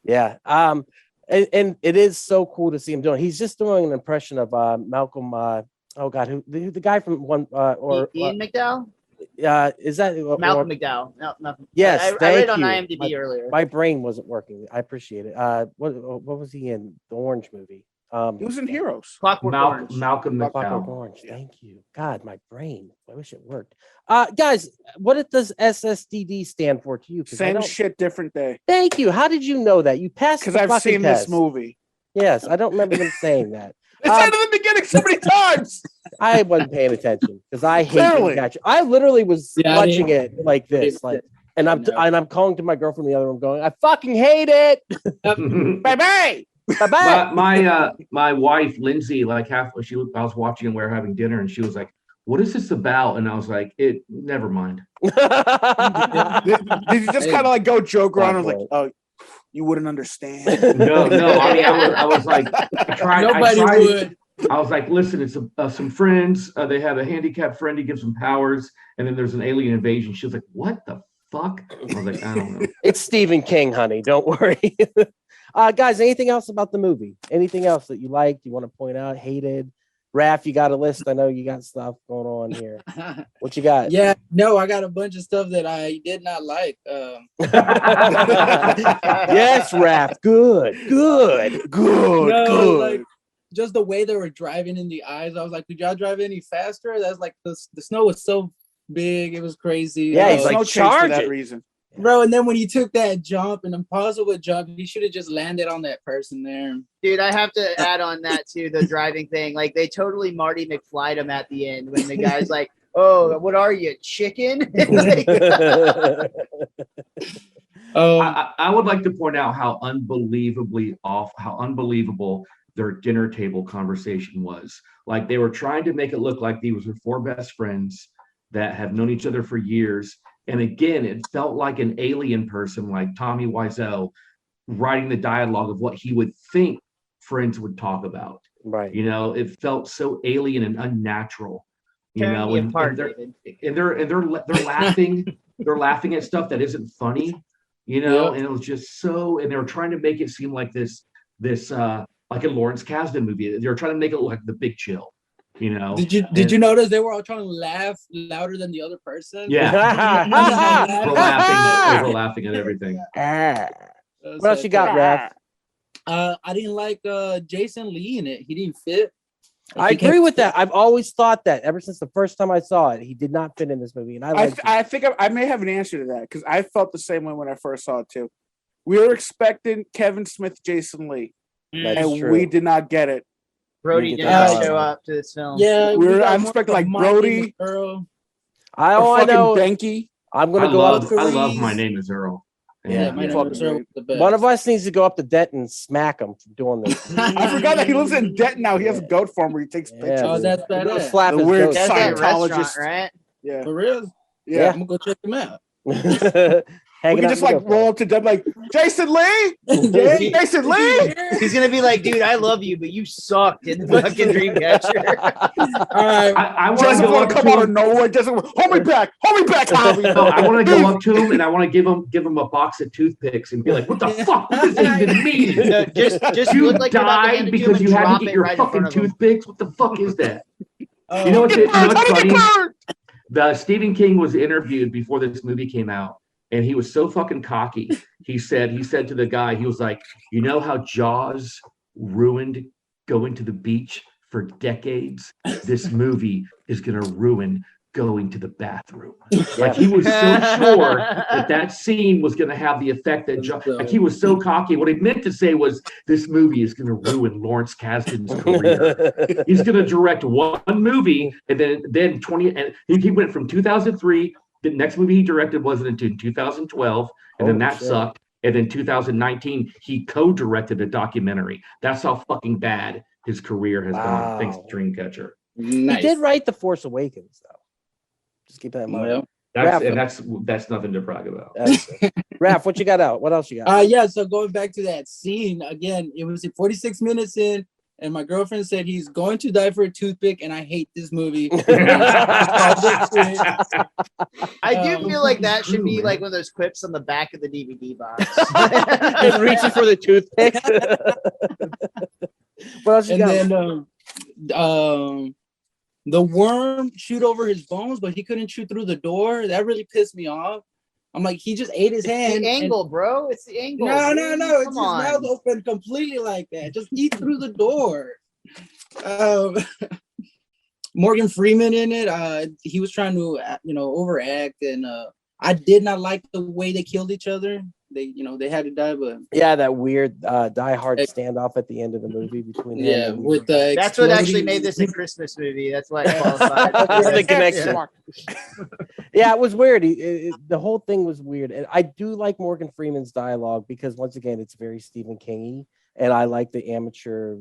Yeah. And it is so cool to see him doing. He's just doing an impression of Malcolm. Oh God, who the guy from one Ian McDowell? Is that Malcolm McDowell? No. Yes, I read thank on you. IMDb earlier. My brain wasn't working. I appreciate it. What was he in? The Orange movie. He was in Heroes. Clockwork Orange. Malcolm Clockwork McDowell. Orange. Thank you. God, my brain. I wish it worked. Guys, what does SSDD stand for to you? 'Cause I Same don't- shit, different day. Thank you. How did you know that? You passed Because the I've fucking seen test. this movie. Yes, I don't remember them saying that. It's at the beginning so many times. I wasn't paying attention because I hate Clearly. Dreamcatcher. I literally was Yeah, I watching didn't- it like this, like, and No. I'm calling to my girlfriend in the other room, going, "I fucking hate it." Bye-bye. Bye-bye. my wife Lindsay, like I was watching and we were having dinner, and she was like, "What is this about?" And I was like, never mind." Did you just kind of like go joke around and was like, oh, you wouldn't understand? No. I mean, I was like, Nobody would. I was like, listen, it's some friends. They have a handicapped friend. He gives them powers, and then there's an alien invasion. She was like, "What the fuck?" I was like, "I don't know." It's Stephen King, honey. Don't worry. Guys, anything else about the movie? Anything else that you liked? You want to point out? Hated? Raph, you got a list? I know you got stuff going on here. What you got? Yeah, no, I got a bunch of stuff that I did not like. Yes, Raph. Good. No, like just the way they were driving in the eyes. I was like, could y'all drive any faster? That's like the snow was so big, it was crazy. Yeah, he's There's like, no chase for that charge it. reason. bro. And then when he took that jump, an impossible jump, he should have just landed on that person there. Dude, I have to add on that too, the driving thing. Like they totally Marty McFly'd him at the end when the guy's like, "Oh, what are you, chicken?" Like, I would like to point out how unbelievable their dinner table conversation was. Like they were trying to make it look like these were four best friends that have known each other for years. And again, it felt like an alien person, like Tommy Wiseau, writing the dialogue of what he would think friends would talk about. Right. You know, it felt so alien and unnatural. You tearing know, me and apart, they're David. laughing, they're laughing at stuff that isn't funny. You know, and it was just so, and they were trying to make it seem like this like a Lawrence Kasdan movie. They were trying to make it look like The Big Chill. You know, Did you notice they were all trying to laugh louder than the other person? Yeah. They were laughing at everything. What else you got, Raph? I didn't like Jason Lee in it. He didn't fit. I agree with that. I've always thought that ever since the first time I saw it, he did not fit in this movie, and I think I may have an answer to that because I felt the same way when I first saw it too. We were expecting Kevin Smith, JasonLee, and we did not get it. Brody did not show up to this film. Yeah, I'm expecting like Brody. I know. Benky. I'm gonna go up. I love My Name Is Earl. Yeah, My Name Is Earl was the best. One of us needs to go up to Denton and smack him for doing this. I forgot that he lives in Denton now. He has a goat farm where he takes pictures. Oh, that's I'm gonna badass. slap The his weird goat. That's that Scientologist. restaurant, right? Yeah. For real? Yeah. I'm gonna go check him out. We Hanging can out just in the like goat farm. roll up to them like Jason Lee. Jason Lee. He's gonna be like, "Dude, I love you, but you sucked in the fucking Dreamcatcher." All right. I want Doesn't to go want up to to come out of him. nowhere. Doesn't hold me back, Javi. No, I want to go up to him and I want to give him a box of toothpicks and be like, "What the fuck? What does that even mean? No, just You look like you're about to hand died it to him because and you had drop to get it your right in front fucking of him. toothpicks? What the fuck is that?" Oh. You know what's funny? Burned. The Stephen King was interviewed before this movie came out, and he was so fucking cocky. He said to the guy, he was like, "You know how Jaws ruined going to the beach for decades? This movie is gonna ruin going to the bathroom." Like he was so sure that scene was gonna have the effect that like he was so cocky. What he meant to say was, "This movie is gonna ruin Lawrence Kasdan's career. He's gonna direct one movie, and then 20, and he went from 2003. The next movie he directed wasn't until 2012, and then that sucked. And then 2019, he co-directed a documentary. That's how fucking bad his career has gone, thanks to Dreamcatcher. Nice. He did write The Force Awakens, though. Just keep that in mind. That's nothing to brag about. Raph, what you got out? What else you got? Yeah, so going back to that scene again, it was 46 minutes in, and my girlfriend said he's going to die for a toothpick, and I hate this movie. I do feel like that should be like one of those clips on the back of the DVD box. Just reaching for the toothpick. What else you And got? then the worm shoot over his bones, but he couldn't shoot through the door. That really pissed me off. I'm like, he just ate his It's hand. the angle, bro. It's the angle. No. dude. It's Come his on. mouth open completely like that. Just eat through the door. Morgan Freeman in it. He was trying to, overact, and I did not like the way they killed each other. They had to die, but Yeah, that weird Die Hard standoff at the end of the movie between him and with the That's what actually exploding- made this a Christmas movie. That's why it qualified. the connection. Yeah, it was weird. The whole thing was weird, and I do like Morgan Freeman's dialogue because once again, it's very Stephen King-y, and I like the amateur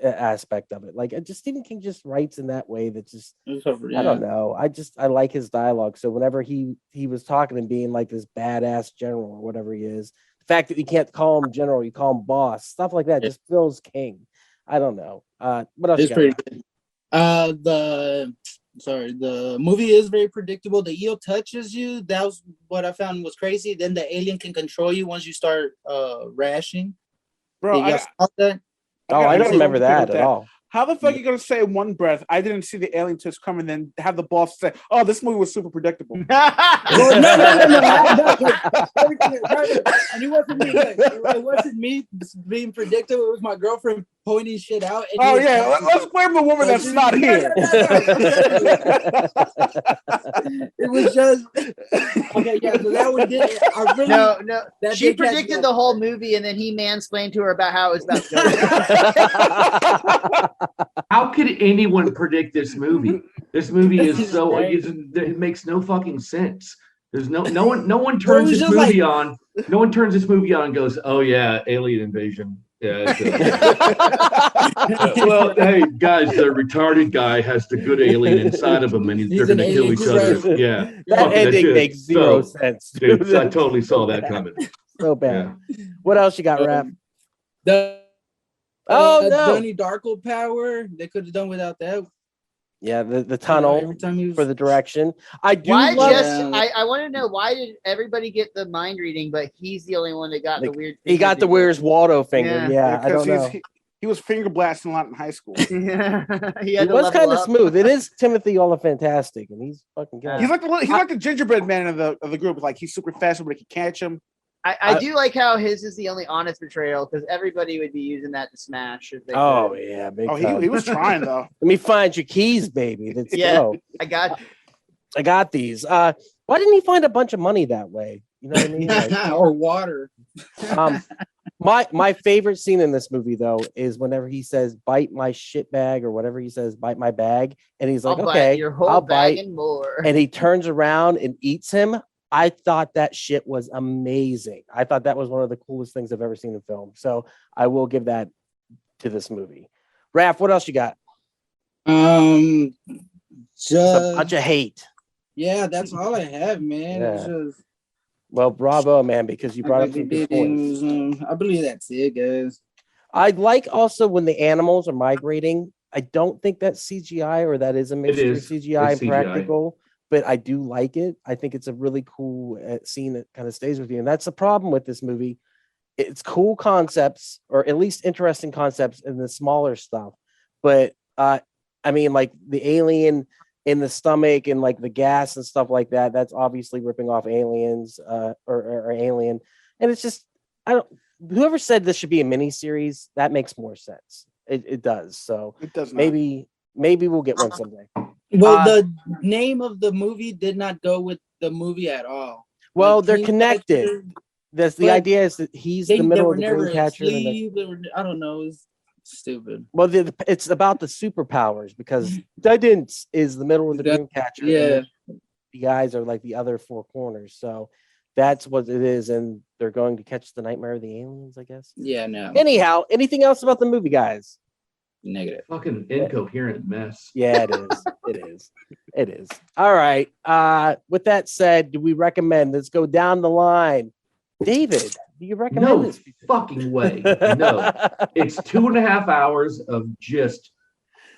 aspect of it. Like, just Stephen King just writes in that way that just I don't know. I like his dialogue. So whenever he was talking and being like this badass general or whatever he is, the fact that you can't call him general, you call him boss, stuff like that just feels King. I don't know. What else? It's pretty good. The movie is very predictable. The eel touches you. That was what I found was crazy. Then the alien can control you once you start rashing. Bro, Did y'all saw that? I don't remember that at all. How the fuck are you gonna say in one breath, I didn't see the alien twist coming, then have the boss say, "Oh, this movie was super predictable." Well, no. And it wasn't me. It wasn't me being predictable. It was my girlfriend pointing shit out. And Oh yeah, let's blame the woman that's not here. It was just okay. Yeah, so that one did. I really No. that She did catch predicted me. the whole movie, and then he mansplained to her about how it was about to go. How could anyone predict this movie? This movie is so it makes no fucking sense. There's no one turns was this just movie on. No one turns this movie on and goes, "Oh yeah, alien invasion." Yeah. Well, hey guys, the retarded guy has the good alien inside of him, and they're an going to kill alien each other. crusher. Yeah, That Fucking ending shit. makes zero sense. Dude, I totally saw that coming. So bad. What else you got, Raph? The Oh, no. Donnie Darko power. They could have done without that. Yeah, the tunnel Every time he was for the direction. I do Why love I want to know, why did everybody get the mind reading, but he's the only one that got the weird he got the Where's Waldo finger. Yeah, I don't know. He was finger blasting a lot in high school. he He was kind of smooth. It is Timothy Olifantastic, and he's fucking good. He's like the gingerbread man of the group. Like, he's super fast, but he can catch him. I do like how his is the only honest portrayal, because everybody would be using that to smash if they Oh could. yeah, big Oh, time. he was trying though. Let me find your keys, baby. Let's Yeah. go. I got I got these. Why didn't he find a bunch of money that way? You know what I mean? Like, or water. my favorite scene in this movie though is whenever he says "bite my shit bag" or whatever he says, "bite my bag," and he's like, I'll "Okay, bite your whole I'll bag bite," and more. and he turns around and eats him. I thought that shit was amazing. I thought that was one of the coolest things I've ever seen in film. So I will give that to this movie. Raph, what else you got? Just A bunch of hate. yeah, that's all I have, man. It was Yeah. just, Well, bravo, man, because you brought up some good points. I believe that's it, guys. I like also when the animals are migrating. I don't think that's CGI or that is a mixture of is. CGI and It's CGI. practical, but I do like it. I think it's a really cool scene that kind of stays with you. And that's the problem with this movie. It's cool concepts, or at least interesting concepts in the smaller stuff. But I mean, like the alien in the stomach and like the gas and stuff like that, that's obviously ripping off Aliens or Alien. And it's just, whoever said this should be a mini series, that makes more sense. It does. So It does not. maybe we'll get one someday. Well, the name of the movie did not go with the movie at all. Well, Like, they're Dreamcatcher, connected. That's the but idea is that he's They the middle were of the never Dreamcatcher. asleep. I don't know. It's stupid. Well, it's about the superpowers because Didn't is the middle of the Dreamcatcher. and Yeah. the guys are like the other four corners. So that's what it is, and they're going to catch the nightmare of the aliens, I guess. Yeah, no. Anyhow, anything else about the movie, guys? Negative. Fucking incoherent mess. Yeah, it is. It is. All right. With that said, do we recommend? Let's go down the line. David, do you recommend No this? fucking way. No. It's 2.5 hours of just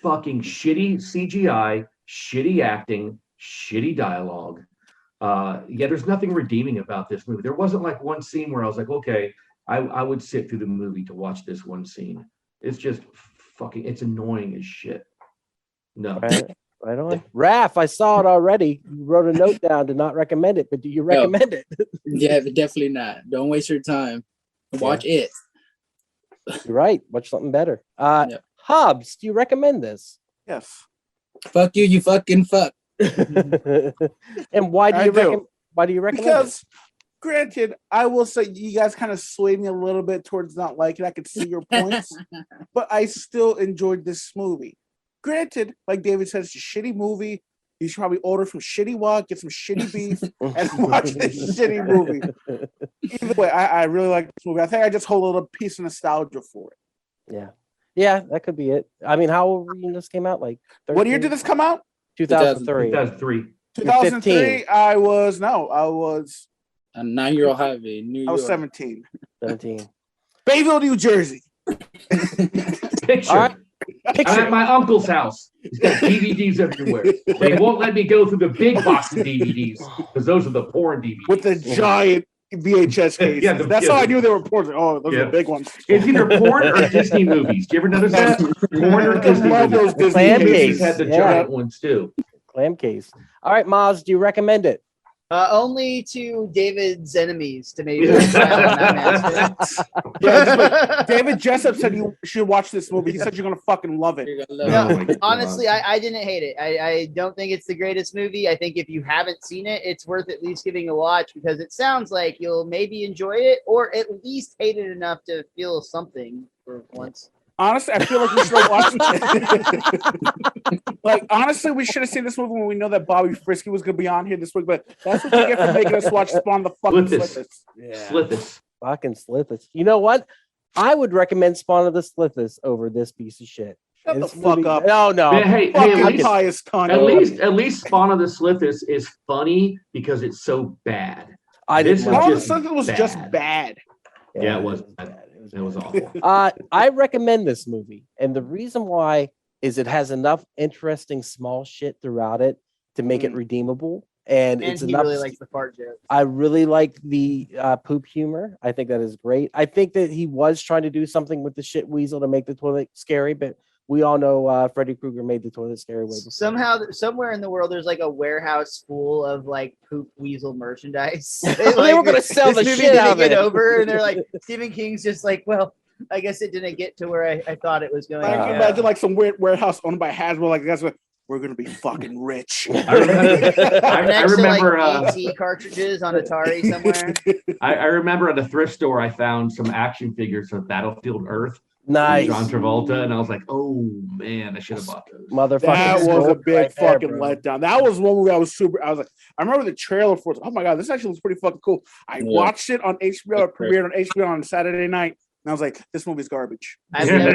fucking shitty CGI, shitty acting, shitty dialogue. Yeah, there's nothing redeeming about this movie. There wasn't like one scene where I was like, okay, I would sit through the movie to watch this one scene. It's just fucking, it's annoying as shit. No. Right. Right on. Raph, I saw it already. You wrote a note down to not recommend it, but do you recommend it? Yeah, definitely not. Don't waste your time. Watch it. You're right. Watch something better. Hobbs, do you recommend this? Yes. Fuck you, you fucking fuck. And why do you recommend? Why do you recommend Because, granted, I will say you guys kind of swayed me a little bit towards not liking it. I could see your points, but I still enjoyed this movie. Granted, like David said, it's a shitty movie. You should probably order from Shitty Walk, get some shitty beef, and watch this shitty movie. Either way, I really like this movie. I think I just hold a little piece of nostalgia for it. Yeah, that could be it. I mean, how old were you when this came out? Like 13? What year did this come out? 2003. 2003. 2003. I was a 9-year-old Javi in New York. I was 17. 17. Bayville, New Jersey. Picture. All right. I'm at my uncle's house. He's got DVDs everywhere. They won't let me go through the big box of DVDs because those are the porn DVDs. With the giant VHS case. Yeah, that's how I knew they were porn. Oh, those are the big ones. It's either porn or Disney movies. Do you ever notice that? Porn or Disney movies. Disney Clam Disney case. had the giant ones too. Clam case. All right, Maz, do you recommend it? Only to David's enemies to maybe yeah, David Jessup said you should watch this movie. He said you're gonna fucking love it. No, honestly, I didn't hate it. I don't think it's the greatest movie. I think if you haven't seen it, it's worth at least giving a watch because it sounds like you'll maybe enjoy it or at least hate it enough to feel something for once. Honestly, I feel like we should have watched it. Like, honestly, we should have seen this movie when we know that Bobby Frisky was going to be on here this week, but that's what you get for making us watch Spawn the fucking Slithis. Yeah. Slithis. Fucking Slithis. You know what? I would recommend Spawn of the Slithis over this piece of shit. Shut the fuck up. No. Hey, at least Spawn of the Slithis is funny because it's so bad. Spawn of the Slithis was just bad. Yeah, it was bad. It was awful. I recommend this movie, and the reason why is it has enough interesting small shit throughout it to make it redeemable, and it's he enough. Really likes the fart joke. I really like the poop humor. I think that is great. I think that he was trying to do something with the shit weasel to make the toilet scary, but we all know Freddy Krueger made the toilet scary way before. Somehow, somewhere in the world, there's like a warehouse full of like poop weasel merchandise. They were going to sell the shit out of it. Over, and they're like, Stephen King's just like, well, I guess it didn't get to where I thought it was going. I can imagine like some weird warehouse owned by Hasbro. Like, that's what we're going to be fucking rich. I remember AT cartridges on Atari somewhere. I remember at a thrift store, I found some action figures of Battlefield Earth. Nice. John Travolta, and I was like, "Oh man, I should have bought those." Motherfucker, that was a big fucking letdown. That was one movie I was I remember the trailer for it. Oh my god, this actually looks pretty fucking cool. I watched it on HBO. It premiered on HBO on Saturday night. And I was like, this movie's garbage. I've never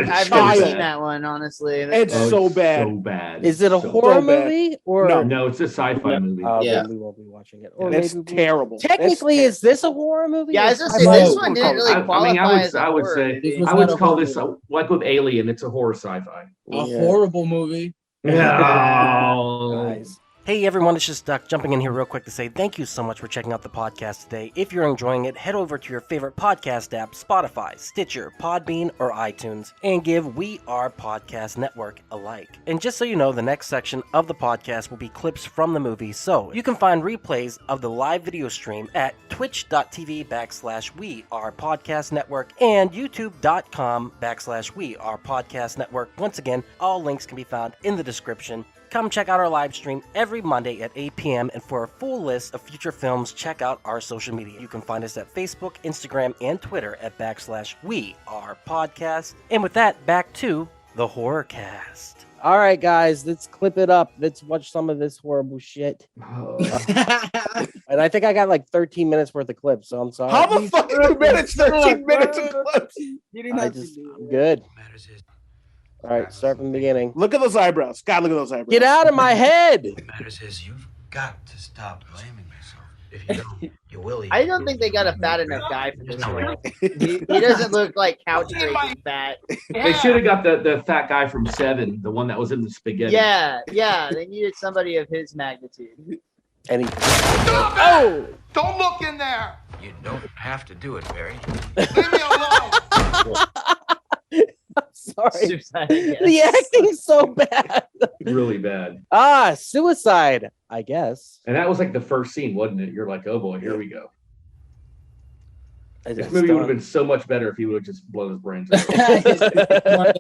seen that one, honestly. It's so bad. So bad. Is it a horror movie or no? It's a sci-fi movie. Then we won't be watching it. Or it's terrible. Technically, is this a horror movie? Yeah, I was gonna say this one didn't really qualify. I would say I would call this like with Alien. It's a horror sci-fi. A horrible movie. No. Nice. Hey everyone, it's just Duck jumping in here real quick to say thank you so much for checking out the podcast today. If you're enjoying it, head over to your favorite podcast app, Spotify, Stitcher, Podbean, or iTunes, and give We Are Podcast Network a like. And just so you know, the next section of the podcast will be clips from the movie, so you can find replays of the live video stream at twitch.tv/We Are Podcast Network and youtube.com/We Are Podcast Network. Once again, all links can be found in the description. Come check out our live stream every Monday at 8 p.m. And for a full list of future films, check out our social media. You can find us at Facebook, Instagram, and Twitter at /We Are Podcast. And with that, back to the Horrorcast. All right, guys, let's clip it up. Let's watch some of this horrible shit. And I think I got like 13 minutes worth of clips, so I'm sorry. How the fuck 2 minutes, 13 minutes of clips? I'm good. All right, start from the beginning. Look at those eyebrows. God, look at those eyebrows. Get out of my head. What matters is you've got to stop blaming yourself. If you don't, you will. I don't think they got a fat enough guy for this one. He doesn't look like couch breaking fat. They should have got the fat guy from Seven, the one that was in the spaghetti. Yeah, they needed somebody of his magnitude. And Stop it! Don't look in there! You don't have to do it, Barry. Leave me alone! sorry. Suicide, I guess. The acting's so bad. Really bad. Suicide, I guess. And that was like the first scene, wasn't it? You're like, oh boy, here we go. I This just movie would don't- have been so much better if he would have just blown his brains out.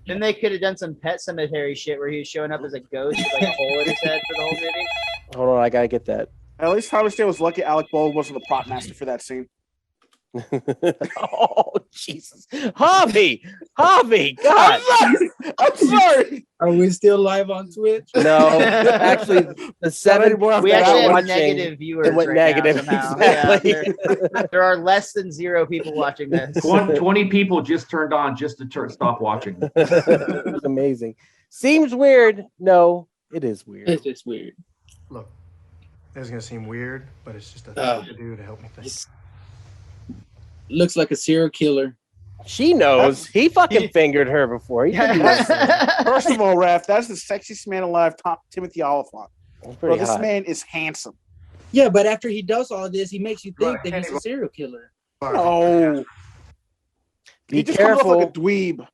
Then they could have done some Pet Cemetery shit where he was showing up as a ghost with like a hole in his head for the whole movie. Hold on, I gotta get that. At least Harvey Stein was lucky Alec Baldwin wasn't the prop master for that scene. Oh Jesus, Harvey, God. I'm sorry. Are we still live on Twitch? No, actually, the 7 We actually have watching. negative viewers It went right negative, now somehow. exactly. Yeah, there are less than 0 people watching this. 20 people just turned on just to stop watching. It's amazing. Seems weird. No, it is weird. It's just weird. Look, this is gonna seem weird, but it's just a Oh. thing to do to help me think. Looks like a serial killer. She knows. He fucking fingered her before. He could do that. First of all, Raph, that's the sexiest man alive, Timothy Oliphant. That's Bro, pretty this hot. man is handsome. Yeah, but after he does all this, he makes you think Right. that he's a serial killer. Oh, Be he just comes off careful. like a dweeb.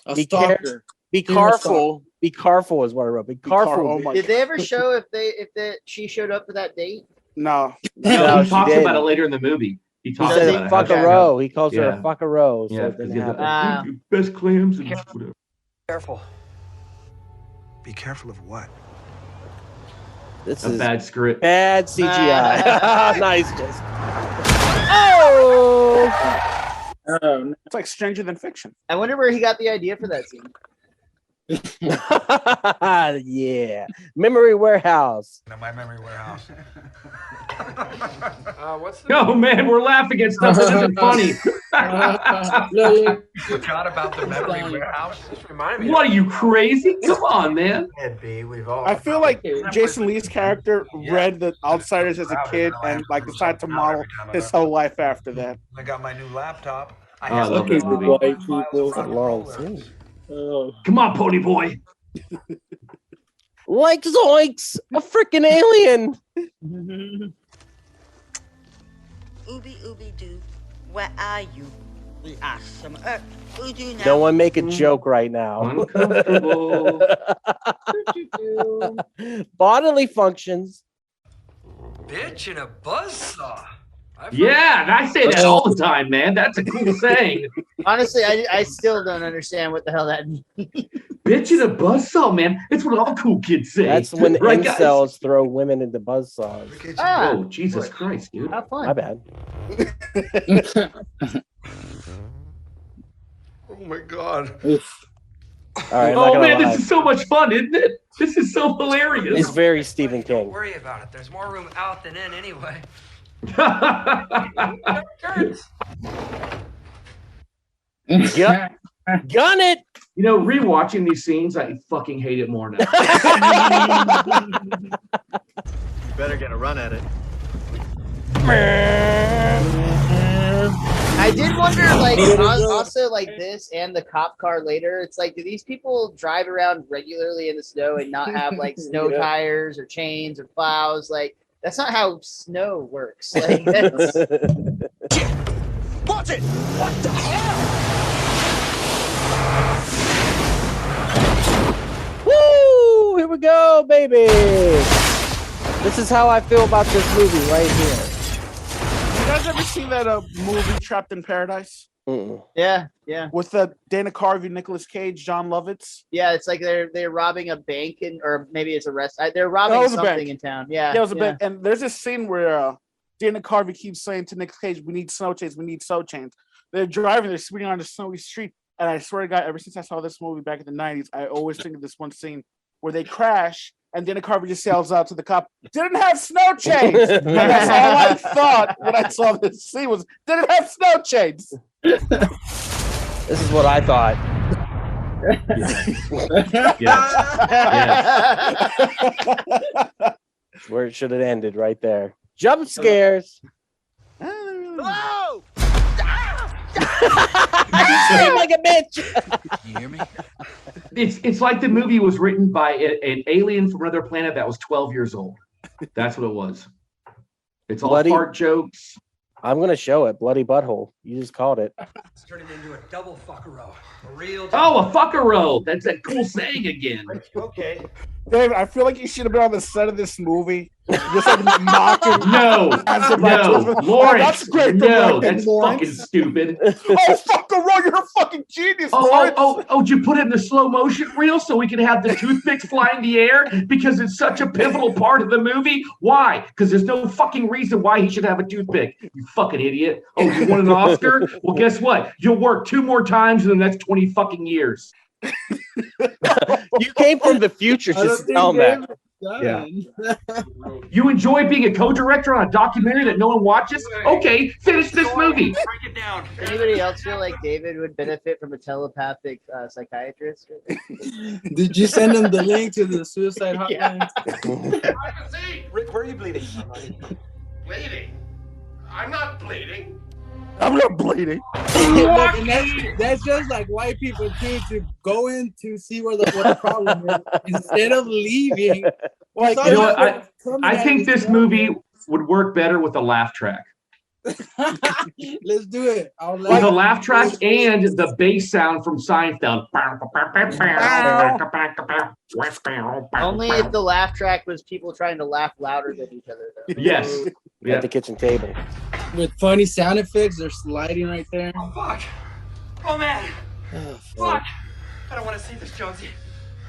A Be stalker. Be Serial careful. Be careful is what I wrote. Be careful. Oh my Did they ever show if she showed up for that date? No. No, he she talks didn't. about it later in the movie. He He talks says about it. fuck how a she- row. He calls her Yeah. a fuck a row. So Yeah, it didn't because happen. best clams and whatever. Careful. Be careful of what? This A is bad script. bad CGI. Nice. Just. Oh. Oh, no. It's like Stranger Than Fiction. I wonder where he got the idea for that scene. Yeah. Memory Warehouse. In my memory warehouse. What's the No, man, we're laughing at stuff that isn't funny. Look, Forgot about the memory Done. warehouse. Just remind me. What are you, crazy? Come on, man. Can't be. We've all. I feel like Jason Lee's character read The Outsiders as a kid and like decided to model his whole life after that. I got my new laptop. Oh, I love this some movie. files White from people. rock and Long rollers. scene. oh. Come on, pony boy. Like zoinks, a freaking alien. Ooby ooby doo, where are you? We are some earth. We do now. No one make a joke right now. Uncomfortable. Bodily functions. bitch in a buzzsaw? Yeah, and I say that all the time, man. That's a cool saying. Honestly, I still don't understand what the hell that means. Bitch in a buzzsaw, man. It's what all the cool kids say. That's when Right, guys? incels throw women into buzzsaws. Ah, Oh, Jesus Christ, dude. how My fun. bad. Oh my god. All right, I'm not Oh, gonna man, lie. this is so much fun, isn't it? This is so hilarious. It's very Stephen Don't King. worry about it. There's more room out than in anyway. Gun, gun it. You know, rewatching these scenes, I fucking hate it more now. You better get a run at it. I did wonder, like, also like this and the cop car later. It's like, do these people drive around regularly in the snow and not have like snow Yeah. tires or chains or plows? Like, that's not how snow works. Like, that's, Watch it! What the hell? Woo! Here we go, baby. This is how I feel about this movie right here. You guys ever seen that movie Trapped in Paradise Mm-mm. yeah. with Dana Carvey, Nicolas Cage, John Lovitz? Yeah, it's like they're robbing a bank or maybe it's a restaurant. They're robbing it was a something bank. in town. Yeah, Yeah, it was a bit. And there's this scene where Dana Carvey keeps saying to Nicolas Cage, "We need snow chains. We need snow chains." They're driving. They're speeding on a snowy street. And I swear to God, ever since I saw this movie back in the '90s, I always think of this one scene where they crash, and Dana Carvey just yells out to the cop, "Didn't have snow chains." And that's all I thought when I saw this scene was, "Didn't have snow chains." This is what I thought. That's where it should have ended, right there. Jump scares. Hello! I scream like a bitch. You hear me? It's like the movie was written by an alien from another planet that was 12 years old. That's what it was. It's all Bloody- fart jokes. I'm gonna show it. Bloody butthole. You just called it. It's turning into a double fuckero. A real. Oh, a fuckero. That's a cool saying again. Okay. David, I feel like you should have been on the set of this movie. Just like mocking. No, Lawrence. That's great. No, that's fucking stupid. Oh, fuckero, you're a fucking genius, Lawrence. Did you put it in the slow motion reel so we can have the toothpicks fly in the air because it's such a pivotal part of the movie? Why? Because there's no fucking reason why he should have a toothpick. You fucking idiot. Oh, you want an Oscar? Well, guess what? You'll work 2 more times in the next 20 fucking years. You came from the future. Just tell them that. Yeah. You enjoy being a co-director on a documentary that no one watches? Okay, finish this movie. Break it down. Anybody else feel like David would benefit from a telepathic psychiatrist? Did you send him the link to the suicide hotline? Yeah. I can see. Rick, where are you bleeding? Bleeding? I'm not bleeding. I'm not bleeding. Look, and that's just like white people too, to go in to see what the problem is instead of leaving. Like, you know what? I think this movie would work better with a laugh track. Let's do it. With a laugh track and the bass sound from Seinfeld. Only if the laugh track was people trying to laugh louder than each other, though. Yes. At the kitchen table. With funny sound effects, they're sliding right there. Oh, fuck. Oh, man. Oh, Fuck. I don't want to see this, Jonesy.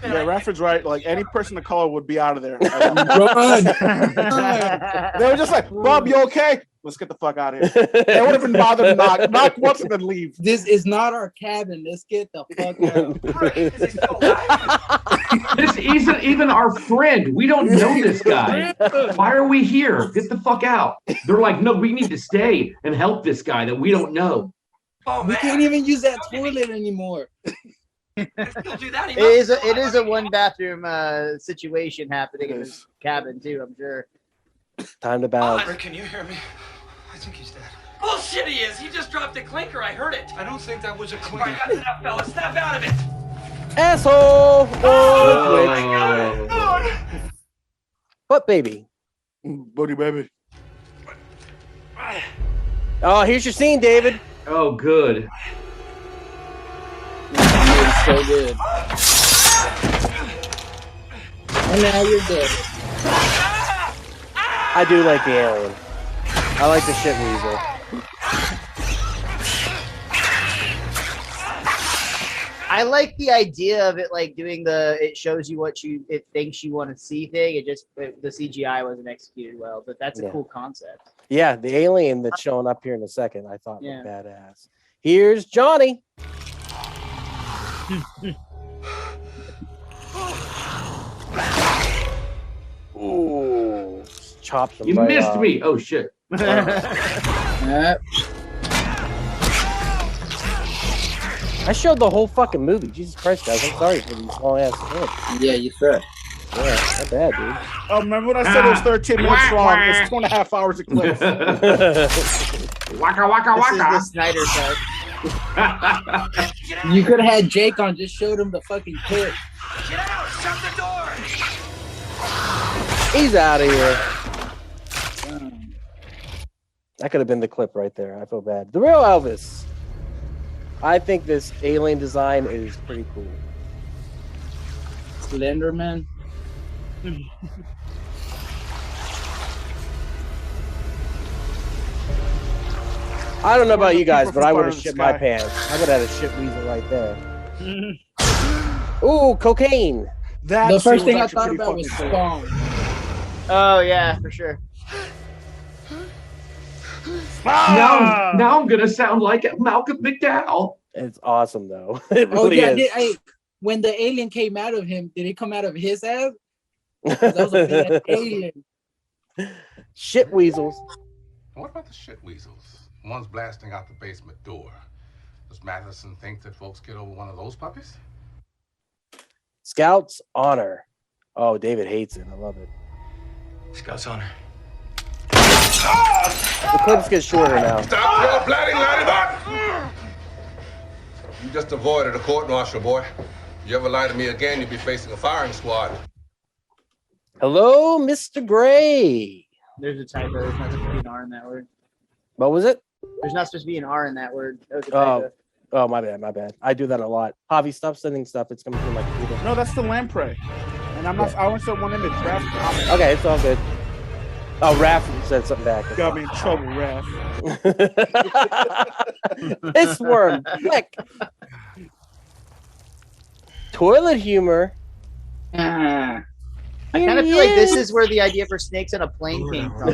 Man, Yeah, Rafford's right. Like any person of color would be out of there. Run. They were just like, Bob, you okay? Let's get the fuck out of here. They would have been bothered to knock once and then leave. This is not our cabin. Let's get the fuck out. This isn't even our friend. We don't know this guy. Why are we here? Get the fuck out. They're like, no, we need to stay and help this guy that we don't know. Oh, We man. can't even use that toilet anymore. Still do that. It is a 1-bathroom situation happening in this cabin too, I'm sure. Time to bounce. Rick, can you hear me? I think he's dead. Bullshit he is. He just dropped a clinker. I heard it. I don't think that was a clinker. All right, that's enough, fellas. Snap out of it. Asshole! Oh, my God. What baby? Buddy baby. Oh, here's your scene, David. Oh, good. It's so good. And now you're dead. I do like the alien. I like the shit weasel. I like the idea of it, like doing it shows you it thinks you want to see thing. The CGI wasn't executed well, but that's a cool concept. Yeah, the alien that's showing up here in a second, I thought was badass. Here's Johnny. Ooh, chops him. You right missed off. me. Oh, shit. I showed the whole fucking movie. Jesus Christ, guys. I'm sorry for these long ass clips. Yeah, you said. Yeah, not bad, dude. Oh, remember when I said it was 13 minutes long? It's 2.5 hours of clips. Waka, waka, This is the waka. Snyder cut. You could have had Jake on, just showed him the fucking clip. Get out. Shut the door. He's out of here. That could have been the clip right there. I feel bad. The real Elvis. I think this alien design is pretty cool. Slenderman. I don't know about you guys, People but I from would have Fire in shit the my Sky. pants. I would have had a shit weasel right there. Ooh, cocaine. That The first scene thing I actually thought pretty about was fucking cool. Spawn. Oh yeah, for sure. Now I'm going to sound like Malcolm McDowell. It's awesome though. It Oh really yeah, is. when the alien came out of him, did it come out of his ass? 'Cause that was a big alien. Shit weasels. What about the shit weasels? One's blasting out the basement door. Does Matheson think that folks get over one of those puppies? Scout's honor. Oh, David hates it. I love it. Scout's honor. The clips get shorter now. Stop your bloody ladybug! You just avoided a court martial, boy. You ever lie to me again, you'll be facing a firing squad. Hello, Mr. Gray. There's a typo. There's not supposed to be an R in that word. What was it? There's not supposed to be an R in that word. That was a typo. Oh, my bad. I do that a lot. Javi, stop sending stuff. It's coming through my computer. No, that's the lamprey. And I'm not. I only said one image. Raph. Okay, it's all good. Oh, Raph said something back. Got me in trouble, Raph. This worm. Heck. Toilet humor. I kind of feel like this is where the idea for snakes on a plane came from.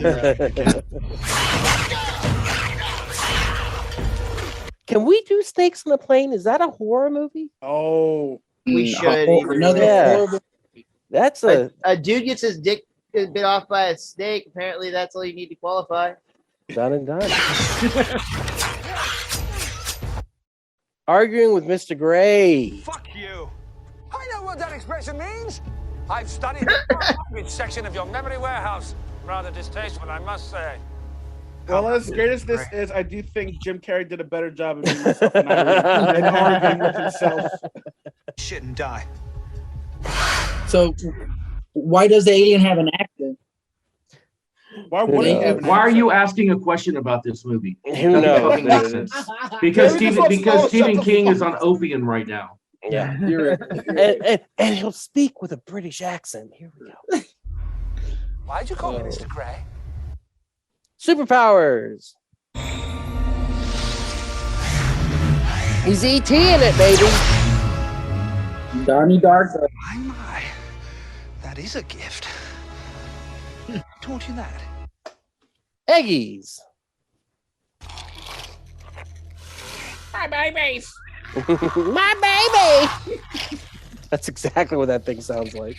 Can we do Snakes on a Plane? Is that a horror movie? Oh, we should. Another That's a dude gets his dick bit off by a snake. Apparently, that's all you need to qualify. done and done. Arguing with Mr. Gray. Fuck you. I know what that expression means. I've studied the language section of your memory warehouse. Rather distasteful, I must say. well, as great as this is, I do think Jim Carrey did a better job of being himself than and arguing with himself. Shit and die. So, why does the alien have an accent? Why would he have? Why are you asking a question about this movie? Who knows? Makes sense. Because Stephen King is on opium right now. Yeah. and he'll speak with a British accent. Here we go. Why'd you call me Mr. Gray? Superpowers. He's ET in it, baby. Donnie Darko. My. That is a gift. Who taught you that? Eggies. My babies. My baby. That's exactly what that thing sounds like.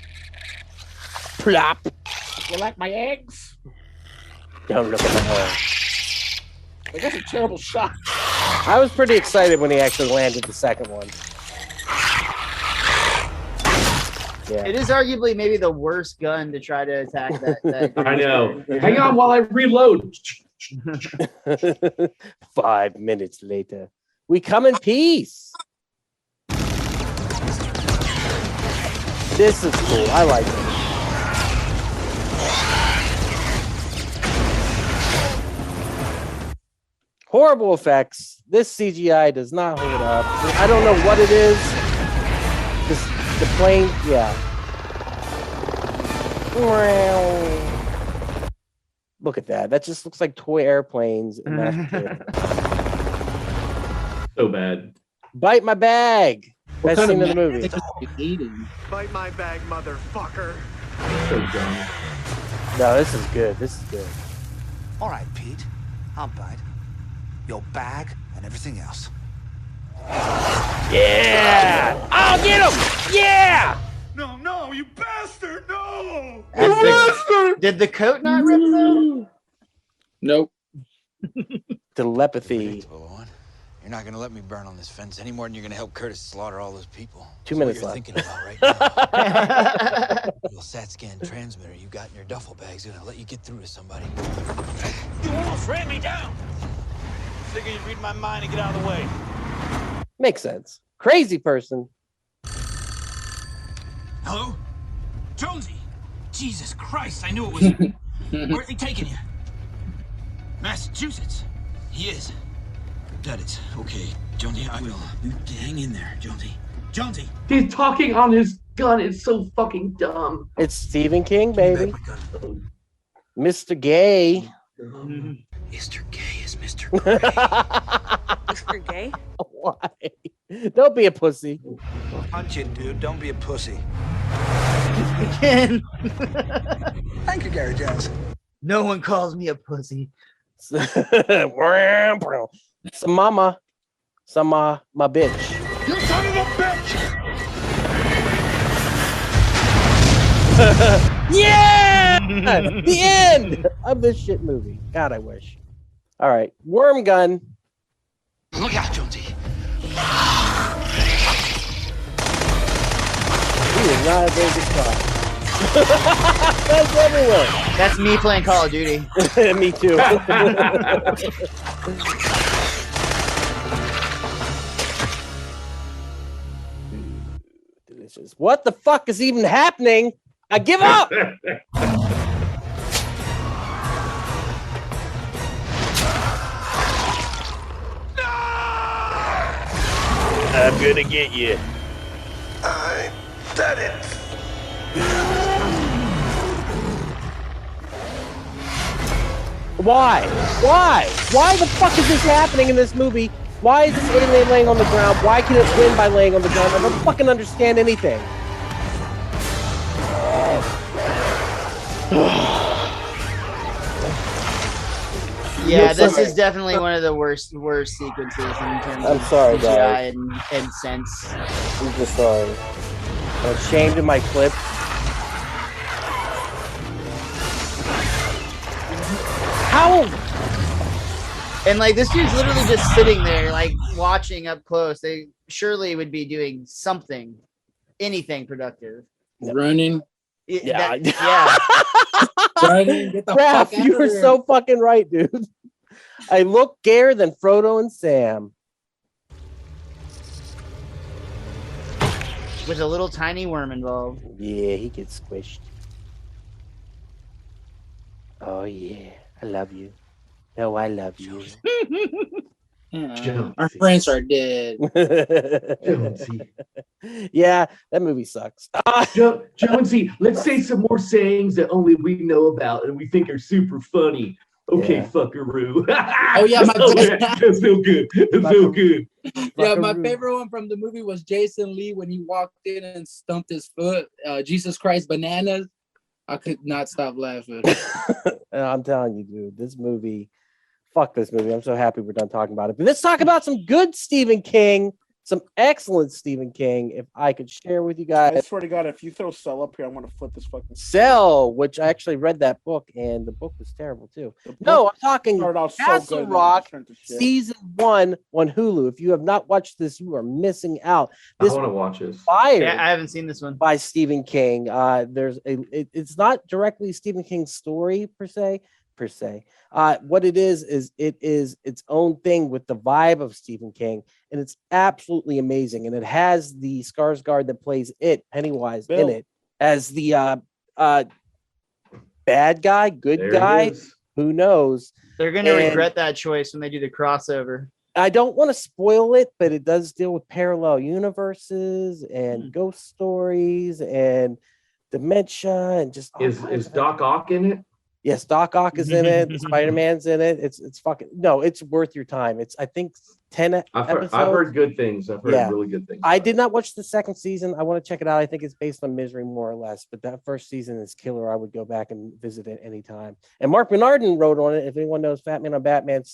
Plop. You like my eggs? Don't look at my eggs. Like, that's a terrible shot. I was pretty excited when he actually landed the second one. Yeah. It is arguably maybe the worst gun to try to attack that I know. Hang on while I reload. 5 minutes later, we come in peace. This is cool. I like it. Horrible effects. This CGI does not hold up. I don't know what it is. The plane, yeah. Look at that. That just looks like toy airplanes. So bad. Bite my bag. Best scene in the movie. Bite my bag, motherfucker. So dumb. No, this is good. This is good. All right, Pete. I'll bite. Your bag and everything else. Yeah! I'll get him! Yeah! No, you bastard! No! Did the coat not rip though? Nope. Telepathy. You're not gonna let me burn on this fence any more than you're gonna help Curtis slaughter all those people. 2 That's minutes what left. you're thinking about right now. Little sat scan transmitter you got in your duffel bag's gonna let you get through to somebody. You almost ran me down. Figure you'd read my mind and get out of the way. Makes sense. Crazy person. Hello? Jonesy! Jesus Christ, I knew it was you. Where's he taking you? Massachusetts. He is. That is. Okay, Jonesy, I will. You hang in there, Jonesy. Jonesy! He's talking on his gun. It's so fucking dumb. It's Stephen King, baby. Mr. Gay. Mr. Gay is Mr. Gray. Mr. Gay? Why? Don't be a pussy. Punch it, dude. Don't be a pussy. Again. Thank you, Gary Jones. No one calls me a pussy. Some mama. Some my bitch. You son of a bitch! Yeah! The end of this shit movie. God, I wish. All right. Worm gun. Look out, Jonesy. He is not a very good shot. That's everywhere. That's me playing Call of Duty. Me too. Delicious. What the fuck is even happening? I give up. I'm gonna get you. I did it. Why? Why the fuck is this happening in this movie? Why is this alien laying on the ground? Why can it win by laying on the ground? I don't fucking understand anything. Yeah, this is definitely one of the worst sequences in terms I'm of sorry, CGI guys. and sense. I'm just sorry. I'm ashamed of my clip. How? And like this dude's literally just sitting there, like watching up close. They surely would be doing something, anything productive. Running. Yeah. Yeah. Running. Get the Raph, fuck out you of were here. so fucking right, dude. I look gayer than Frodo and Sam. With a little tiny worm involved. Yeah, he gets squished. Oh yeah, I love you. No, I love you. Our friends are dead. Jonesy. Yeah, that movie sucks. Jonesy, let's say some more sayings that only we know about and we think are super funny. Okay, Yeah. fuckaroo. Oh yeah, my That's so good. That's so good. Yeah, my favorite one from the movie was Jason Lee when he walked in and stumped his foot. Jesus Christ, bananas! I could not stop laughing. I'm telling you, dude, this movie. Fuck this movie. I'm so happy we're done talking about it. But let's talk about some good Stephen King. Some excellent Stephen King. If I could share with you I guys. swear to God, if you throw Cell up here, I'm gonna flip this fucking. Cell, which I actually read that book, and the book was terrible too. No, I'm talking started out so Castle good, Rock then it turned to shit. season 1 on Hulu. If you have not watched this, you are missing out. I This want to was watch this. inspired Yeah, I haven't seen this one. by Stephen King. It's not directly Stephen King's story per se. What it is it is its own thing with the vibe of Stephen King, and it's absolutely amazing. And it has the Skarsgård that plays Pennywise in it as the bad guy, good There he guy. is. Who knows? They're gonna And regret that choice when they do the crossover. I don't want to spoil it, but it does deal with parallel universes and ghost stories and dementia and just all kinds Is of Doc Ock in it? Yes, Doc Ock is in it. Spider-Man's in it. It's fucking no. It's worth your time. It's I think 10 episodes. I've heard good things. I've heard Yeah. really good things. I did not watch the second season. I want to check it out. I think it's based on Misery more or less, but that first season is killer. I would go back and visit it anytime. And Mark Bernardin wrote on it. If anyone knows Fat Man on Batman,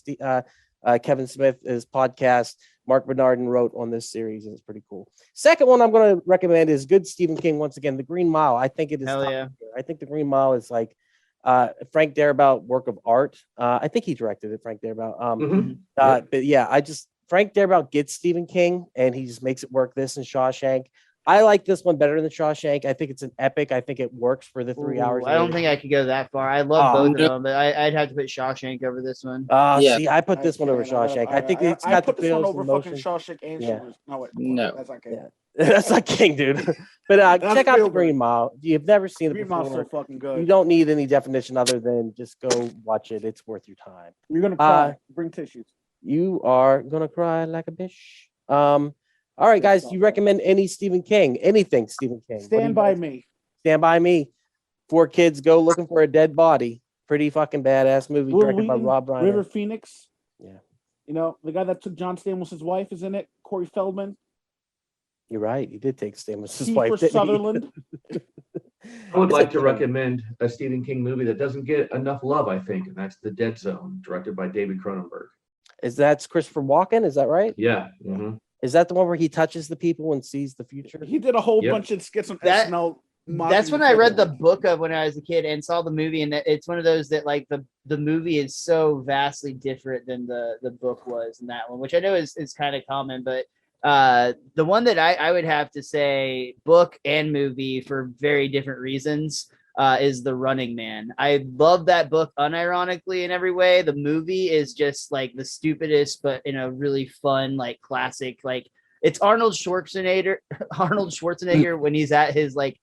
Kevin Smith's podcast, Mark Bernardin wrote on this series, and it's pretty cool. Second one I'm going to recommend is good Stephen King once again, The Green Mile. I think it is. Hell yeah. I think The Green Mile is like Frank Darabont work of art. I think he directed it, Frank Darabont. But yeah, Frank Darabont gets Stephen King and he just makes it work. This and Shawshank. I like this one better than Shawshank. I think it's an epic. I think it works for the 3 hours. I don't think I could go that far. I love both of them, but I'd have to put Shawshank over this one. See, I put this one over Shawshank. I think it's got the put this one feels, over emotion. fucking Shawshank and Yeah. Shivers. No, wait, No. that's not King. Yeah. That's not King, dude. But That's check out The Spielberg. Green Mile. You've never seen it Green Mile's before. so fucking good. You don't need any definition other than just go watch it. It's worth your time. You're gonna cry. Bring tissues. You are gonna cry like a bitch. All right, guys. Do you recommend any Stephen King? Anything Stephen King? What do you Stand by guys- me. Stand by Me. 4 kids go looking for a dead body. Pretty fucking badass movie Will directed by Wheaton, Rob Reiner. River Phoenix. Yeah. You know, the guy that took John Stamos' wife is in it. Corey Feldman. You're right. He did take Stamos' Kiefer wife. didn't he? Sutherland. I would like to recommend a Stephen King movie that doesn't get enough love, I think, and that's The Dead Zone, directed by David Cronenberg. Is that Christopher Walken? Is that right? Yeah. Mm-hmm. Is that the one where he touches the people and sees the future? He did a whole Yep. bunch of skits on That- SNL. That's when I read the book of when I was a kid and saw the movie, and it's one of those that like the movie is so vastly different than the book was in that one, which I know is kind of common, but the one that I would have to say book and movie for very different reasons is The Running Man. I love that book unironically in every way. The movie is just like the stupidest, but in a really fun, like classic, like it's Arnold Schwarzenegger when he's at his like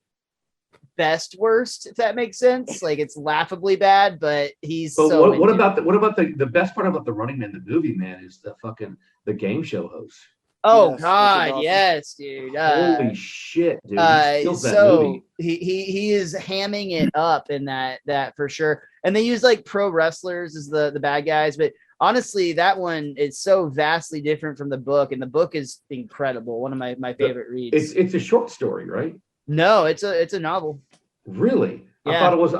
best worst, if that makes sense. Like it's laughably bad, but he's But so what about the best part about The Running Man, the movie, man, is the game show host. Oh Yes, God, Richard Dawson. yes, dude. Holy shit, dude! He kills that movie. He is hamming it up in that for sure. And they use like pro wrestlers as the bad guys, but honestly, that one is so vastly different from the book, and the book is incredible. One of my favorite reads. It's a short story, right? No, it's a novel. Really? Yeah. I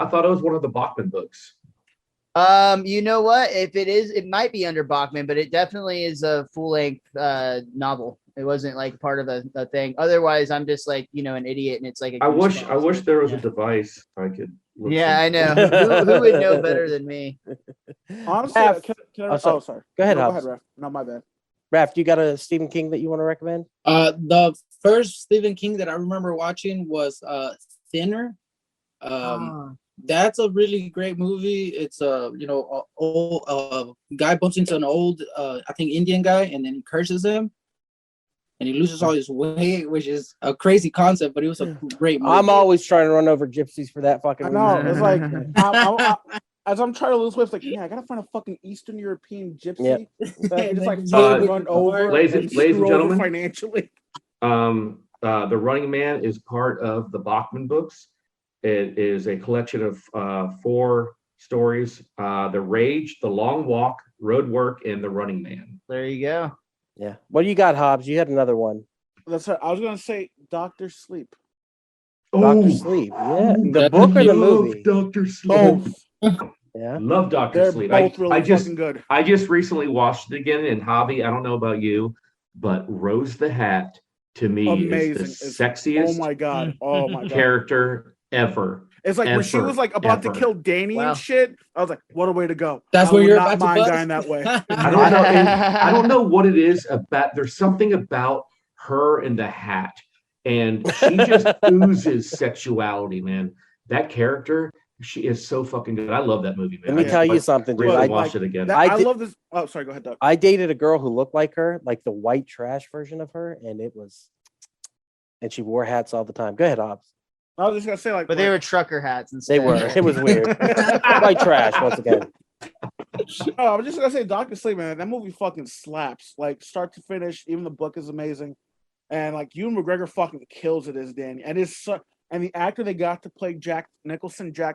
thought it was one of the Bachman books. You know what? If it is, it might be under Bachman, but it definitely is a full-length novel. It wasn't like part of a thing. Otherwise, I'm just like, an idiot, and it's like I wish there was a device I could. Yeah, I know. Who would know better than me? Honestly, sorry. Go ahead, no, Hobbs. Raph. No, my bad. Raph, you got a Stephen King that you want to recommend? The first Stephen King that I remember watching was Thinner. That's a really great movie. It's old guy bumps into an old I think Indian guy, and then he curses him, and he loses all his weight, which is a crazy concept, but it was a great movie. I'm always trying to run over gypsies for that fucking I know. reason. It's like as I'm trying to lose weight, it's like, I gotta find a fucking Eastern European gypsy that I can just like run over, ladies and gentlemen, financially. The Running Man is part of the Bachman books. It is a collection of 4 stories: The Rage, The Long Walk, Road Work, and The Running Man. There you go. Yeah. What do you got, Hobbs? You had another one. That's right. I was gonna say Dr. Sleep. Dr. Sleep. Yeah. The book or the movie? Dr. Sleep. Yeah. Love Dr. They're Sleep. both really fucking good. I just recently watched it again, and Hobby, I don't know about you, but Rose the Hat to me Amazing. is the sexiest Oh my god. character ever. It's like when she was like about to kill Danny and shit. I was like, what a way to go. That's I where would you're not about to mind bust? dying that way. I don't know. And I don't know what it is about. There's something about her and the hat, and she just oozes sexuality, man. That character, she is so fucking good. I love that movie, man. Let me tell you something, dude. I watched it again. I love this. Oh, sorry. Go ahead, Doug. I dated a girl who looked like her, like the white trash version of her, and she wore hats all the time. Go ahead, Hobbs. I was just gonna say But they were trucker hats instead. They were. It was weird. White trash once again. I was just gonna say Dr. Sleep, man. That movie fucking slaps, like start to finish. Even the book is amazing, and like Ewan McGregor fucking kills it as Danny. And and the actor they got to play Jack